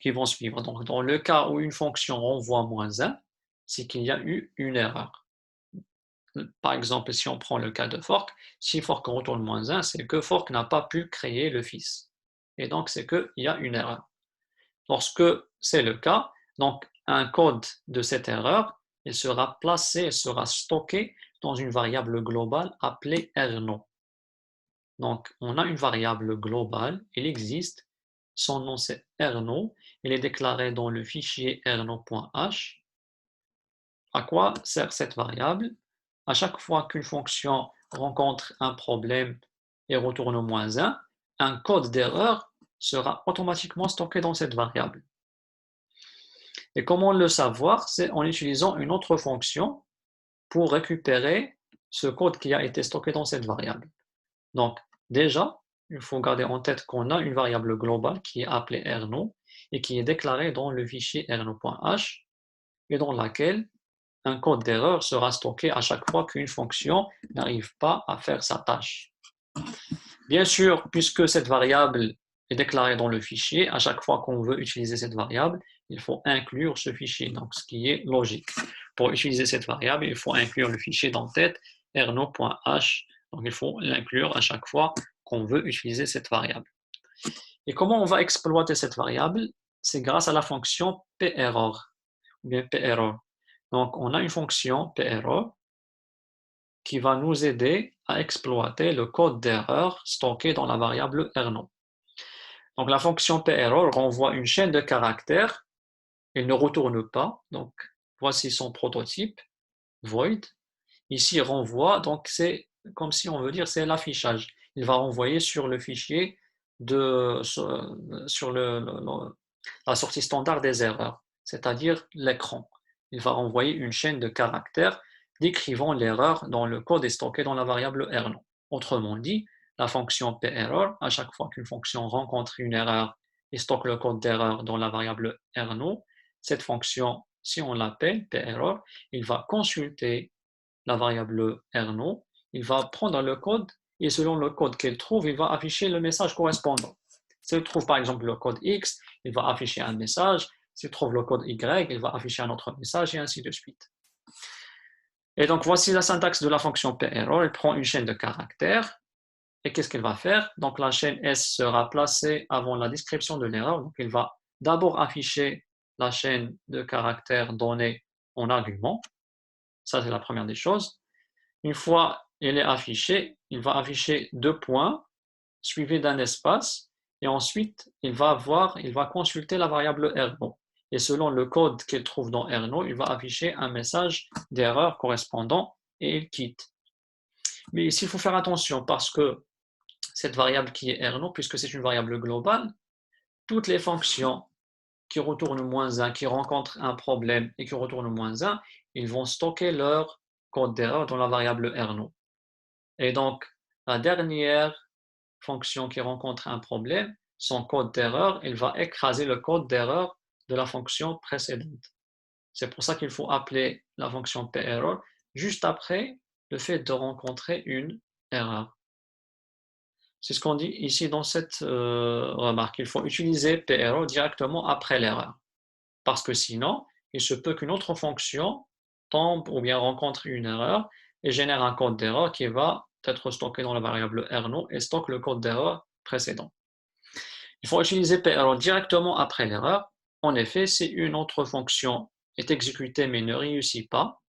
qui vont suivre. Donc dans le cas où une fonction renvoie moins 1, c'est qu'il y a eu une erreur. Par exemple, si on prend le cas de fork, si fork retourne moins 1, c'est que fork n'a pas pu créer le fils. Et donc, c'est qu'il y a une erreur. Lorsque c'est le cas, donc un code de cette erreur, il sera placé, il sera stocké dans une variable globale appelée rno. Donc, on a une variable globale, il existe, son nom c'est rno, il est déclaré dans le fichier rno.h. À quoi sert cette variable? À chaque fois qu'une fonction rencontre un problème et retourne au moins 1, un code d'erreur sera automatiquement stocké dans cette variable. Et comment le savoir? C'est en utilisant une autre fonction pour récupérer ce code qui a été stocké dans cette variable. Donc, déjà, il faut garder en tête qu'on a une variable globale qui est appelée rno et qui est déclarée dans le fichier rno.h et dans laquelle un code d'erreur sera stocké à chaque fois qu'une fonction n'arrive pas à faire sa tâche. Bien sûr, puisque cette variable est déclarée dans le fichier, à chaque fois qu'on veut utiliser cette variable, il faut inclure ce fichier, donc ce qui est logique. Pour utiliser cette variable, il faut inclure le fichier d'entête rno.h, donc il faut l'inclure à chaque fois qu'on veut utiliser cette variable. Et comment on va exploiter cette variable? C'est grâce à la fonction perror, ou bien perror. Donc, on a une fonction perror qui va nous aider à exploiter le code d'erreur stocké dans la variable rno. Donc, la fonction perror renvoie une chaîne de caractères. Il ne retourne pas. Donc, voici son prototype, void. Ici, il renvoie. Donc, c'est comme si on veut dire c'est l'affichage. Il va renvoyer sur le fichier sur la sortie standard des erreurs, c'est-à-dire l'écran. Il va renvoyer une chaîne de caractères décrivant l'erreur dont le code est stocké dans la variable rno. Autrement dit, la fonction perror, à chaque fois qu'une fonction rencontre une erreur et stocke le code d'erreur dans la variable rno, cette fonction, si on l'appelle perror, il va consulter la variable Erno, il va prendre le code et selon le code qu'il trouve, il va afficher le message correspondant. S'il trouve par exemple le code X, il va afficher un message. S'il trouve le code Y, il va afficher un autre message et ainsi de suite. Et donc, voici la syntaxe de la fonction PError. Elle prend une chaîne de caractères. Et qu'est-ce qu'elle va faire? Donc, la chaîne S sera placée avant la description de l'erreur. Donc, elle va d'abord afficher la chaîne de caractères donnée en argument. Ça, c'est la première des choses. Une fois elle est affichée, il va afficher 2 points suivis d'un espace. Et ensuite, il va consulter la variable Erno. Et selon le code qu'il trouve dans Erno, il va afficher un message d'erreur correspondant et il quitte. Mais ici, il faut faire attention parce que cette variable qui est Erno, puisque c'est une variable globale, toutes les fonctions qui retournent -1, qui rencontrent un problème et qui retournent -1, ils vont stocker leur code d'erreur dans la variable Erno. Et donc, la dernière fonction qui rencontre un problème, son code d'erreur, il va écraser le code d'erreur de la fonction précédente. C'est pour ça qu'il faut appeler la fonction PError juste après le fait de rencontrer une erreur. C'est ce qu'on dit ici dans cette remarque. Il faut utiliser PError directement après l'erreur. Parce que sinon, il se peut qu'une autre fonction tombe ou bien rencontre une erreur et génère un code d'erreur qui va être stocké dans la variable Erno et stocke le code d'erreur précédent. Il faut utiliser PError directement après l'erreur. En effet, si une autre fonction est exécutée mais ne réussit pas,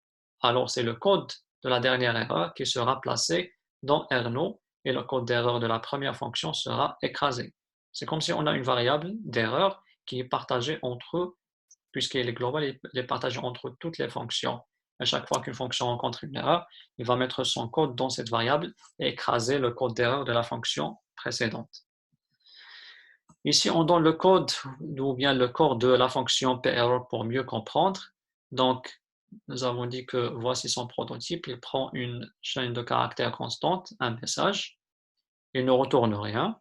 alors c'est le code de la dernière erreur qui sera placé dans Erno et le code d'erreur de la première fonction sera écrasé. C'est comme si on a une variable d'erreur qui est partagée entre, puisqu'elle est globale, elle est partagée entre toutes les fonctions. À chaque fois qu'une fonction rencontre une erreur, il va mettre son code dans cette variable et écraser le code d'erreur de la fonction précédente. Ici, on donne le code ou bien le corps de la fonction PError pour mieux comprendre. Donc, nous avons dit que voici son prototype. Il prend une chaîne de caractères constante, un message. Il ne retourne rien.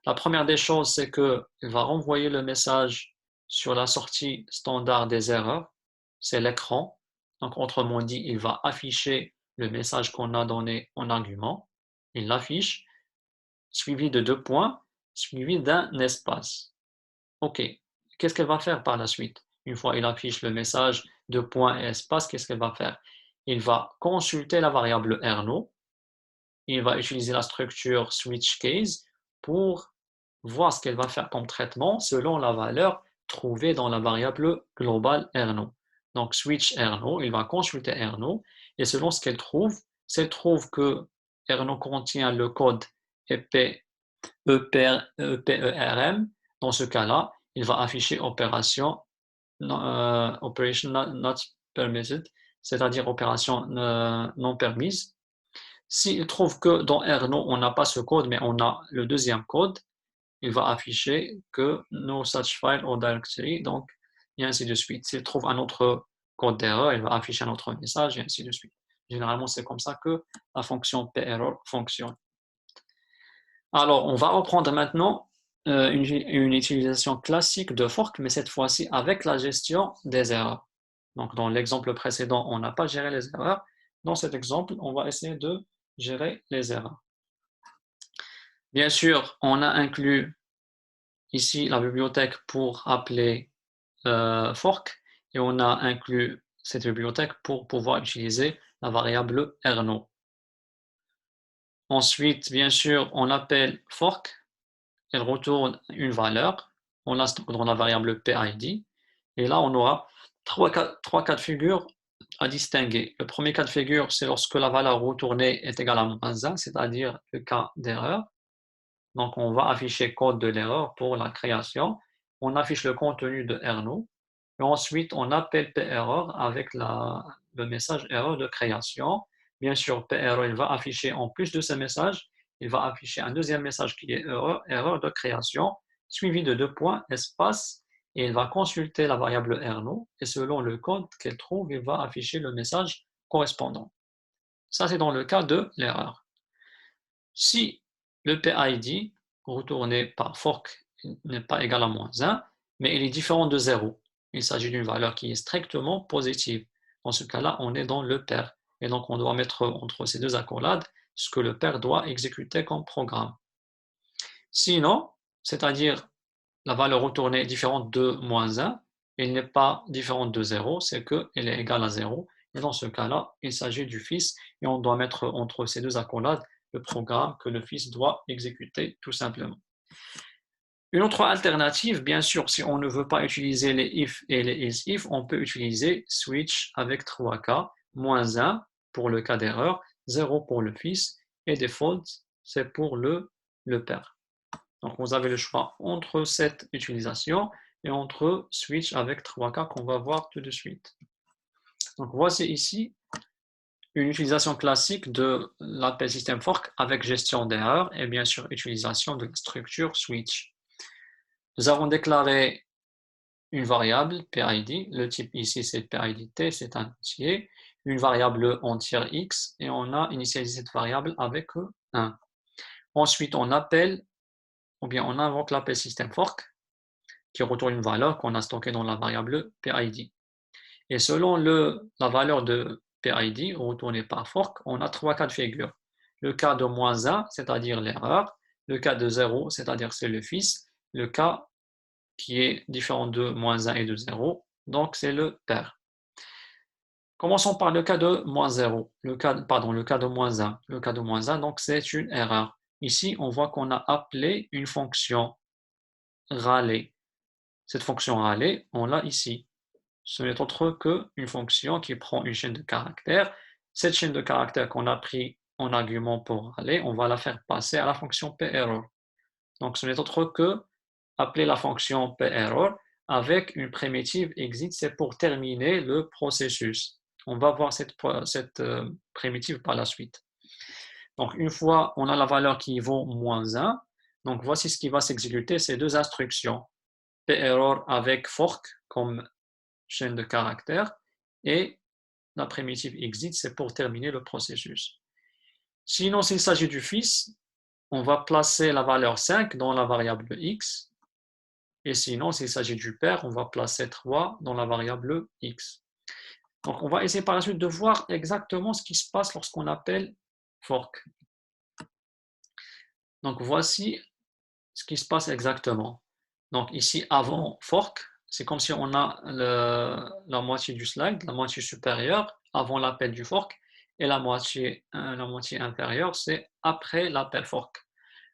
La première des choses, c'est qu'il va renvoyer le message sur la sortie standard des erreurs. C'est l'écran. Donc, autrement dit, il va afficher le message qu'on a donné en argument. Il l'affiche, suivi de 2 points, suivi d'un espace. OK. Qu'est-ce qu'elle va faire par la suite? Une fois il affiche le message de point et espace, qu'est-ce qu'elle va faire? Il va consulter la variable Erno. Il va utiliser la structure switch case pour voir ce qu'elle va faire comme traitement selon la valeur trouvée dans la variable globale Erno. Donc switch Erno, il va consulter Erno et selon ce qu'elle trouve, si elle trouve que Erno contient le code EPERM, dans ce cas-là, il va afficher operation not permitted, c'est-à-dire opération non permise. S'il trouve que dans Erno, on n'a pas ce code, mais on a le deuxième code, il va afficher que no such file or directory, donc, et ainsi de suite. S'il trouve un autre code d'erreur, il va afficher un autre message, et ainsi de suite. Généralement, c'est comme ça que la fonction PError fonctionne. Alors, on va reprendre maintenant une utilisation classique de fork, mais cette fois-ci avec la gestion des erreurs. Donc, dans l'exemple précédent, on n'a pas géré les erreurs. Dans cet exemple, on va essayer de gérer les erreurs. Bien sûr, on a inclus ici la bibliothèque pour appeler fork et on a inclus cette bibliothèque pour pouvoir utiliser la variable Erno. Ensuite, bien sûr, on appelle fork. Elle retourne une valeur, on la stocke dans la variable PID, et là on aura trois cas de figure à distinguer. Le premier cas de figure, c'est lorsque la valeur retournée est égale à -1, c'est-à-dire le cas d'erreur. Donc on va afficher code de l'erreur pour la création, on affiche le contenu de Erno, et ensuite on appelle PError avec le message erreur de création. Bien sûr, PError il va afficher en plus de ce message, il va afficher un deuxième message qui est erreur de création, suivi de 2 points, espace, et il va consulter la variable Erno, et selon le code qu'elle trouve, il va afficher le message correspondant. Ça, c'est dans le cas de l'erreur. Si le PID retourné par fork n'est pas égal à -1, mais il est différent de 0, il s'agit d'une valeur qui est strictement positive. Dans ce cas-là, on est dans le pair. Et donc, on doit mettre entre ces deux accolades ce que le père doit exécuter comme programme. Sinon, c'est-à-dire la valeur retournée est différente de -1, elle n'est pas différente de 0, c'est qu'elle est égale à 0. Et dans ce cas-là, il s'agit du fils et on doit mettre entre ces deux accolades le programme que le fils doit exécuter tout simplement. Une autre alternative, bien sûr, si on ne veut pas utiliser les if et les else if, on peut utiliser switch avec 3 cas, -1 pour le cas d'erreur, 0 pour le fils et default, c'est pour le père. Donc vous avez le choix entre cette utilisation et entre switch avec 3 cas qu'on va voir tout de suite. Donc voici ici une utilisation classique de l'appel system fork avec gestion d'erreur et bien sûr utilisation de la structure switch. Nous avons déclaré une variable PID, le type ici c'est PID-T, c'est un entier, une variable entière X et on a initialisé cette variable avec 1. Ensuite on appelle, ou bien on invoque l'appel system fork qui retourne une valeur qu'on a stockée dans la variable PID. Et selon la valeur de PID retournée par fork, on a 3 cas de figure. Le cas de -1, c'est-à-dire l'erreur, le cas de 0, c'est-à-dire c'est le fils, le cas qui est différent de -1 et de 0, donc c'est le père. Commençons par le cas de -0, le cas de -1. Le cas de -1, donc c'est une erreur. Ici, on voit qu'on a appelé une fonction râler. Cette fonction râler, on l'a ici. Ce n'est autre qu'une fonction qui prend une chaîne de caractères. Cette chaîne de caractères qu'on a pris en argument pour râler, on va la faire passer à la fonction perror. Donc ce n'est autre que appeler la fonction perror avec une primitive exit, c'est pour terminer le processus. On va voir cette primitive par la suite. Donc une fois on a la valeur qui vaut -1, donc voici ce qui va s'exécuter, ces deux instructions. perror avec fork comme chaîne de caractères et la primitive exit, c'est pour terminer le processus. Sinon, s'il s'agit du fils, on va placer la valeur 5 dans la variable x. Et sinon, s'il s'agit du père, on va placer 3 dans la variable x. Donc, on va essayer par la suite de voir exactement ce qui se passe lorsqu'on appelle fork. Donc, voici ce qui se passe exactement. Donc, ici, avant fork, c'est comme si on a la moitié du slide, la moitié supérieure, avant l'appel du fork, et la moitié inférieure, c'est après l'appel fork.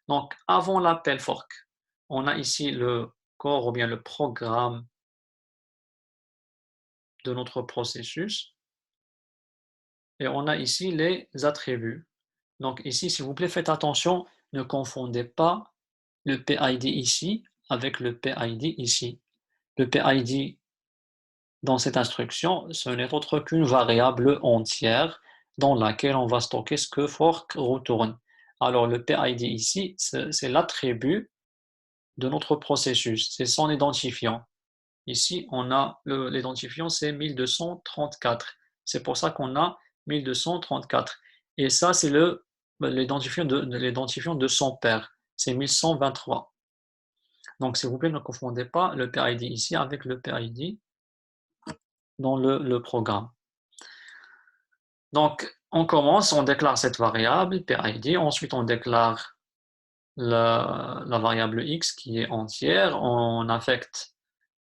Donc, avant l'appel fork, on a ici le corps ou bien le programme de notre processus, et on a ici les attributs. Donc ici, s'il vous plaît, faites attention, ne confondez pas le PID ici avec le PID ici. Le PID dans cette instruction, ce n'est autre qu'une variable entière dans laquelle on va stocker ce que fork retourne. Alors le PID ici, c'est l'attribut de notre processus, c'est son identifiant. Ici, on a l'identifiant, c'est 1234. C'est pour ça qu'on a 1234. Et ça, c'est l'identifiant de son père, c'est 1123. Donc, s'il vous plaît, ne confondez pas le PID ici avec le PID dans le programme. Donc, on commence, on déclare cette variable PID, ensuite on déclare la variable x qui est entière, on affecte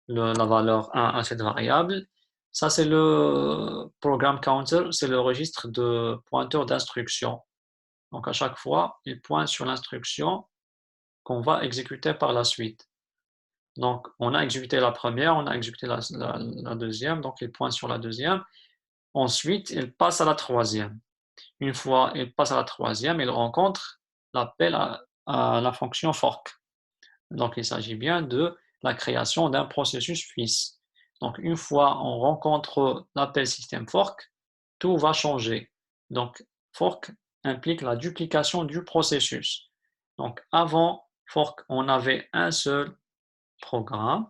la valeur 1 à cette variable. Ça, c'est le programme counter, c'est le registre de pointeur d'instruction. Donc, à chaque fois, il pointe sur l'instruction qu'on va exécuter par la suite. Donc, on a exécuté la première, on a exécuté la deuxième, donc il pointe sur la deuxième. Ensuite, il passe à la troisième. Une fois il passe à la troisième, il rencontre l'appel à la fonction fork. Donc, il s'agit bien de la création d'un processus fils. Donc, une fois on rencontre l'appel système fork, tout va changer. Donc, fork implique la duplication du processus. Donc, avant fork, on avait un seul programme,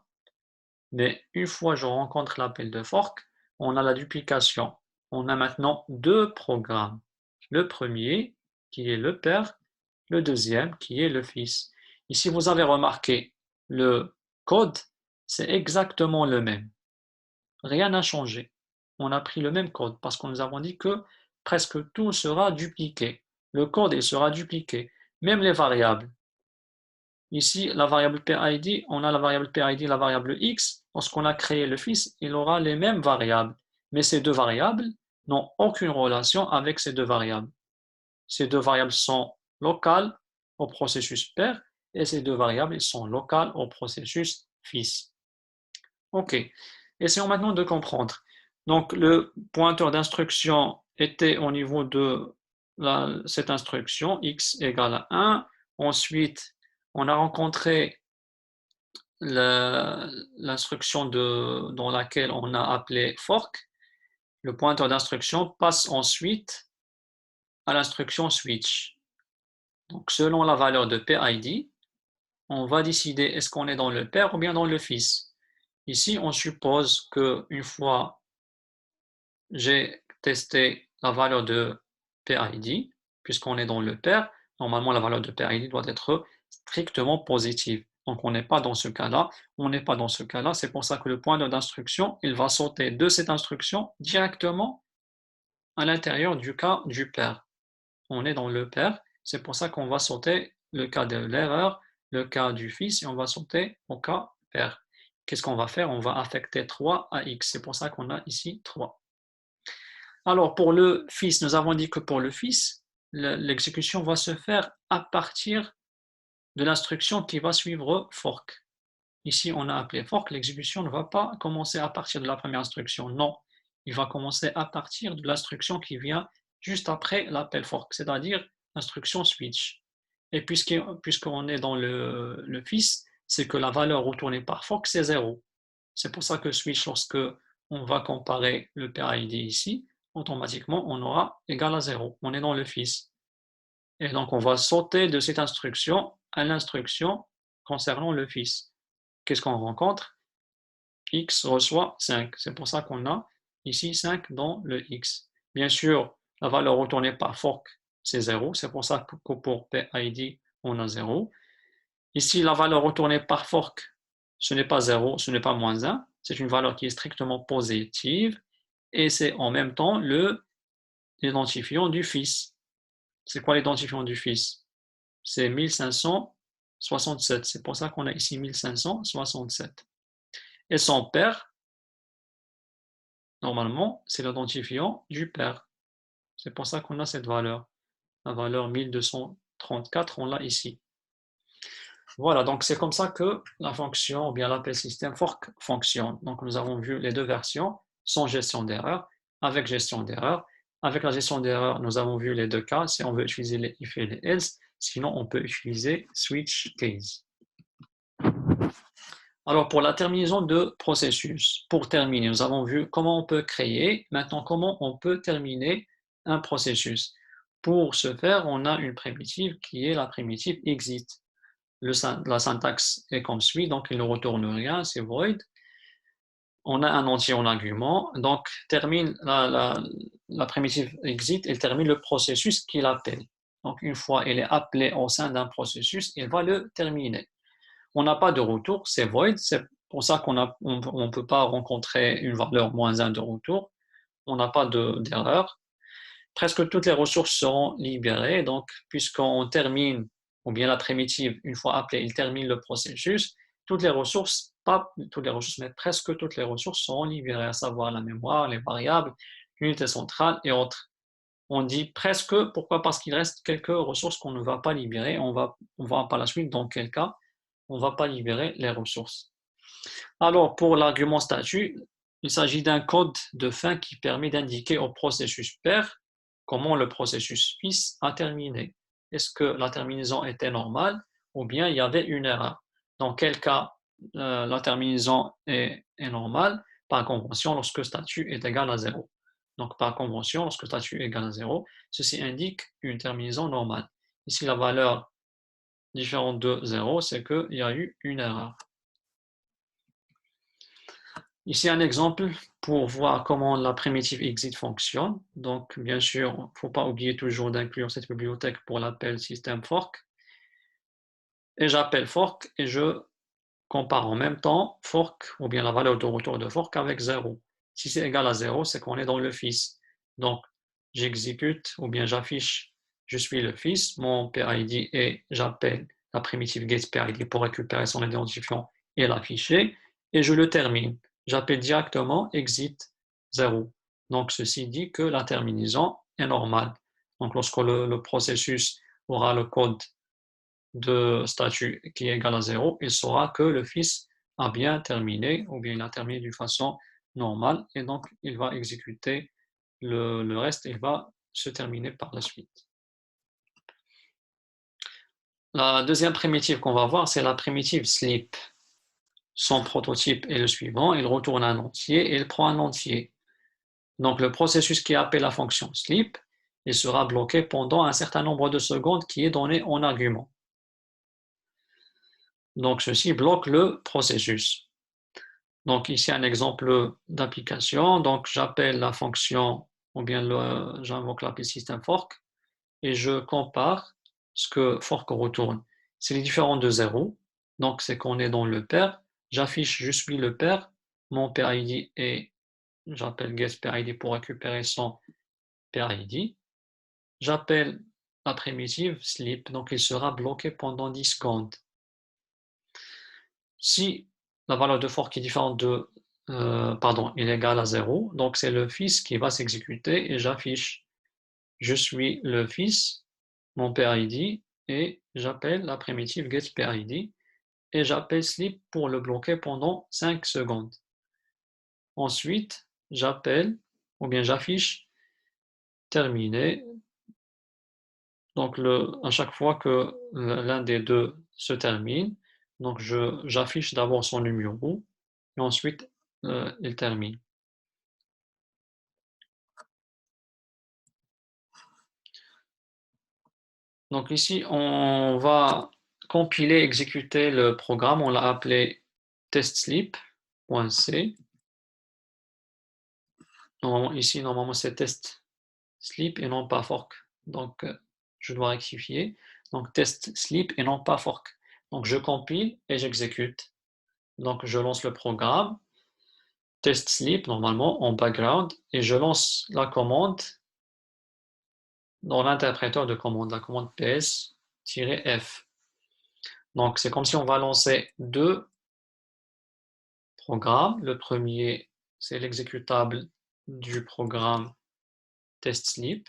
mais une fois je rencontre l'appel de fork, on a la duplication. On a maintenant deux programmes. Le premier, qui est le père, le deuxième, qui est le fils. Ici, vous avez remarqué, le code, c'est exactement le même. Rien n'a changé. On a pris le même code parce que nous avons dit que presque tout sera dupliqué. Le code il sera dupliqué, même les variables. Ici, la variable PID, on a la variable PID, la variable X. Lorsqu'on a créé le fils, il aura les mêmes variables. Mais ces deux variables n'ont aucune relation avec ces deux variables. Ces deux variables sont locales au processus père et ces deux variables sont locales au processus fils. OK. Essayons maintenant de comprendre. Donc, le pointeur d'instruction était au niveau de cette instruction, x égale à 1. Ensuite, on a rencontré l'instruction dans laquelle on a appelé fork. Le pointeur d'instruction passe ensuite à l'instruction switch. Donc, selon la valeur de PID, on va décider est-ce qu'on est dans le père ou bien dans le fils. Ici, on suppose qu'une fois j'ai testé la valeur de PID, puisqu'on est dans le pair, normalement la valeur de PID doit être strictement positive. Donc on n'est pas dans ce cas-là, on n'est pas dans ce cas-là, c'est pour ça que le pointeur d'instruction, il va sauter de cette instruction directement à l'intérieur du cas du pair. On est dans le pair, c'est pour ça qu'on va sauter le cas de l'erreur, le cas du fils, et on va sauter au cas pair. Qu'est-ce qu'on va faire? On va affecter 3 à x, c'est pour ça qu'on a ici 3. Alors, pour le fils, nous avons dit que pour le fils, l'exécution va se faire à partir de l'instruction qui va suivre fork. Ici, on a appelé fork, l'exécution ne va pas commencer à partir de la première instruction, non. Il va commencer à partir de l'instruction qui vient juste après l'appel fork, c'est-à-dire l'instruction switch. Et puisqu'on est dans le fils, c'est que la valeur retournée par fork, c'est 0. C'est pour ça que switch, lorsque on va comparer le PID ici, automatiquement, on aura égal à 0. On est dans le fils. Et donc, on va sauter de cette instruction à l'instruction concernant le fils. Qu'est-ce qu'on rencontre? X reçoit 5. C'est pour ça qu'on a ici 5 dans le X. Bien sûr, la valeur retournée par fork, c'est 0. C'est pour ça que pour PID, on a 0. Ici, la valeur retournée par fork, ce n'est pas 0, ce n'est pas moins 1. C'est une valeur qui est strictement positive. Et c'est en même temps l'identifiant du fils. C'est quoi l'identifiant du fils? C'est 1567. C'est pour ça qu'on a ici 1567. Et son père, normalement, c'est l'identifiant du père. C'est pour ça qu'on a cette valeur. La valeur 1234, on l'a ici. Voilà, donc c'est comme ça que la fonction ou bien l'appel système fork fonctionne. Donc nous avons vu les deux versions, sans gestion d'erreur, avec gestion d'erreur. Avec la gestion d'erreur, nous avons vu les deux cas, si on veut utiliser les if et les else, sinon on peut utiliser switch case. Alors pour la terminaison de processus, pour terminer, nous avons vu comment on peut créer, maintenant comment on peut terminer un processus. Pour ce faire, on a une primitive qui est la primitive exit. La syntaxe est comme suit, donc il ne retourne rien, c'est void. On a un entier en argument, donc termine la primitive exit, elle termine le processus qu'il appelle. Donc une fois elle est appelée au sein d'un processus, il va le terminer. On n'a pas de retour, c'est void, c'est pour ça qu'on ne peut pas rencontrer une valeur -1 de retour, on n'a pas d'erreur. Presque toutes les ressources seront libérées, donc puisqu'on termine ou bien la primitive, une fois appelée, il termine le processus, toutes les ressources, pas toutes les ressources, mais presque toutes les ressources seront libérées, à savoir la mémoire, les variables, l'unité centrale et autres. On dit presque, pourquoi? Parce qu'il reste quelques ressources qu'on ne va pas libérer, on va voir par la suite dans quel cas on ne va pas libérer les ressources. Alors, pour l'argument statut, il s'agit d'un code de fin qui permet d'indiquer au processus père comment le processus fils a terminé. Est-ce que la terminaison était normale ou bien il y avait une erreur? Dans quel cas la terminaison est normale? Par convention, lorsque statut est égal à 0. Donc, par convention, lorsque statut est égal à 0, ceci indique une terminaison normale. Ici, la valeur différente de 0, c'est qu'il y a eu une erreur. Ici, un exemple pour voir comment la primitive exit fonctionne. Donc, bien sûr, il ne faut pas oublier toujours d'inclure cette bibliothèque pour l'appel système fork. Et j'appelle fork et je compare en même temps fork ou bien la valeur de retour de fork avec 0. Si c'est égal à 0, c'est qu'on est dans le fils. Donc, j'exécute ou bien j'affiche, je suis le fils, mon PID et j'appelle la primitive getPID pour récupérer son identifiant et l'afficher et je le termine. J'appelle directement exit 0. Donc ceci dit que la terminaison est normale. Donc lorsque le processus aura le code de statut qui est égal à 0, il saura que le fils a bien terminé ou bien il a terminé d'une façon normale et donc il va exécuter le reste et va se terminer par la suite. La deuxième primitive qu'on va voir, c'est la primitive sleep. Son prototype est le suivant, il retourne un entier et il prend un entier. Donc le processus qui appelle la fonction sleep, il sera bloqué pendant un certain nombre de secondes qui est donné en argument. Donc ceci bloque le processus. Donc ici un exemple d'application. Donc j'appelle la fonction ou bien j'invoque l'appel system fork et je compare ce que fork retourne. C'est les différents de 0. Donc c'est qu'on est dans le pair. J'affiche je suis le pair, mon PID et j'appelle getPID pour récupérer son PID. J'appelle la primitive sleep, donc il sera bloqué pendant 10 secondes. Si la valeur de fork est différente de, est égale à 0, donc c'est le fils qui va s'exécuter et j'affiche je suis le fils, mon PID, et j'appelle la primitive getPID et j'appelle sleep pour le bloquer pendant 5 secondes. Ensuite, j'appelle ou bien j'affiche terminé. Donc à chaque fois que l'un des deux se termine, donc j'affiche d'abord son numéro et ensuite il termine. Donc ici, on va compiler, exécuter le programme. On l'a appelé testsleep.c. Ici, normalement, c'est testsleep et non pas fork. Donc, je dois rectifier. Donc, testsleep et non pas fork. Donc, je compile et j'exécute. Donc, je lance le programme testsleep, normalement, en background, et je lance la commande dans l'interpréteur de commande, la commande ps-f. Donc, c'est comme si on va lancer deux programmes. Le premier, c'est l'exécutable du programme testsleep.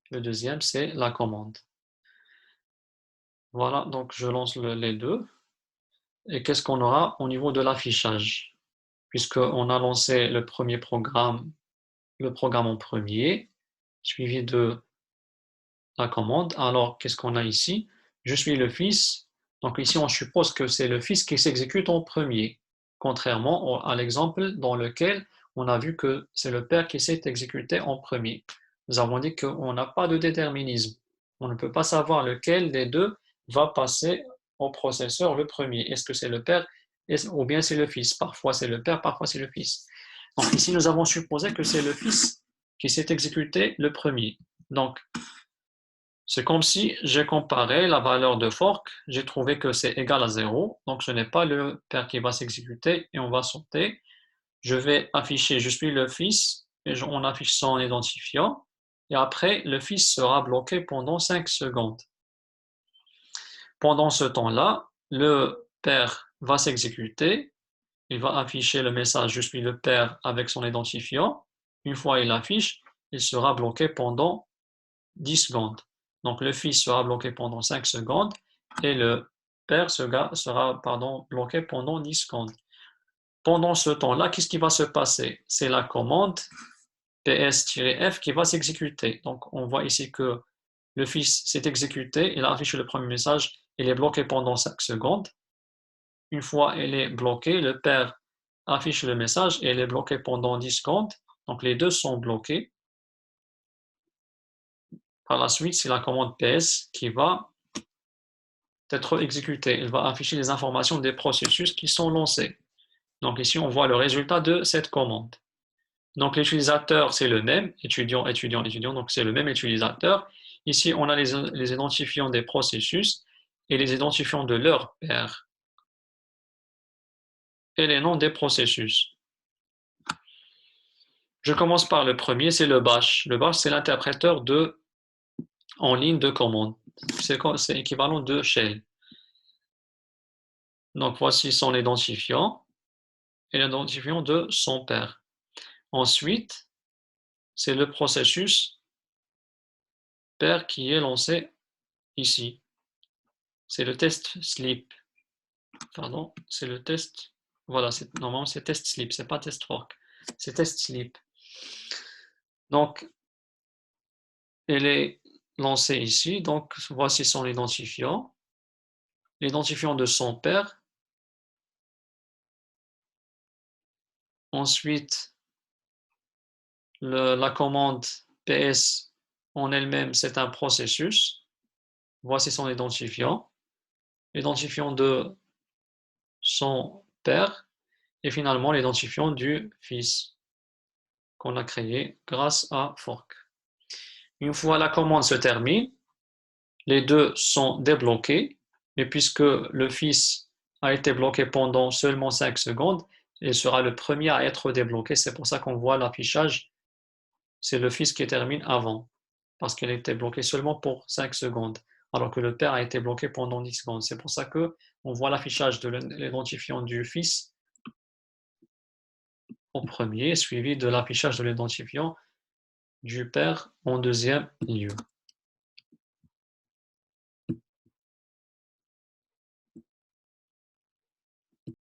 Le deuxième, c'est la commande. Voilà, donc je lance les deux. Et qu'est-ce qu'on aura au niveau de l'affichage? Puisqu'on a lancé le programme en premier, suivi de la commande. Alors, qu'est-ce qu'on a ici? Je suis le fils. Donc ici, on suppose que c'est le fils qui s'exécute en premier, contrairement à l'exemple dans lequel on a vu que c'est le père qui s'est exécuté en premier. Nous avons dit qu'on n'a pas de déterminisme. On ne peut pas savoir lequel des deux va passer au processeur le premier. Est-ce que c'est le père ou bien c'est le fils? Parfois c'est le père, parfois c'est le fils. Donc ici, nous avons supposé que c'est le fils qui s'est exécuté le premier. Donc, c'est comme si j'ai comparé la valeur de fork, j'ai trouvé que c'est égal à 0, donc ce n'est pas le père qui va s'exécuter et on va sauter. Je vais afficher, je suis le fils, et on affiche son identifiant, et après le fils sera bloqué pendant 5 secondes. Pendant ce temps-là, le père va s'exécuter, il va afficher le message je suis le père avec son identifiant. Une fois il affiche, il sera bloqué pendant 10 secondes. Donc le fils sera bloqué pendant 5 secondes et le père sera bloqué pendant 10 secondes. Pendant ce temps-là, qu'est-ce qui va se passer? C'est la commande ps-f qui va s'exécuter. Donc on voit ici que le fils s'est exécuté, il a affiché le premier message, il est bloqué pendant 5 secondes. Une fois il est bloqué, le père affiche le message et il est bloqué pendant 10 secondes. Donc les deux sont bloqués. Par la suite, c'est la commande ps qui va être exécutée. Elle va afficher les informations des processus qui sont lancés. Donc ici, on voit le résultat de cette commande. Donc l'utilisateur, c'est le même, étudiant, étudiant, étudiant, donc c'est le même utilisateur. Ici, on a les identifiants des processus et les identifiants de leur paire et les noms des processus. Je commence par le premier, c'est le bash. Le bash, c'est l'interpréteur en ligne de commande. C'est équivalent de shell. Donc voici son identifiant et l'identifiant de son père. Ensuite, c'est le processus père qui est lancé ici. C'est le test sleep. Pardon, c'est le test. Voilà, normalement c'est test sleep, c'est pas test fork. C'est test sleep. Donc, elle est lancée ici. Donc, voici son identifiant. L'identifiant de son père. Ensuite, la commande PS en elle-même, c'est un processus. Voici son identifiant. L'identifiant de son père. Et finalement, l'identifiant du fils qu'on a créé grâce à fork. Une fois la commande se termine, les deux sont débloqués, mais puisque le fils a été bloqué pendant seulement 5 secondes, il sera le premier à être débloqué. C'est pour ça qu'on voit l'affichage, c'est le fils qui termine avant, parce qu'il a été bloqué seulement pour 5 secondes, alors que le père a été bloqué pendant 10 secondes. C'est pour ça qu'on voit l'affichage de l'identifiant du fils en premier, suivi de l'affichage de l'identifiant du père en deuxième lieu.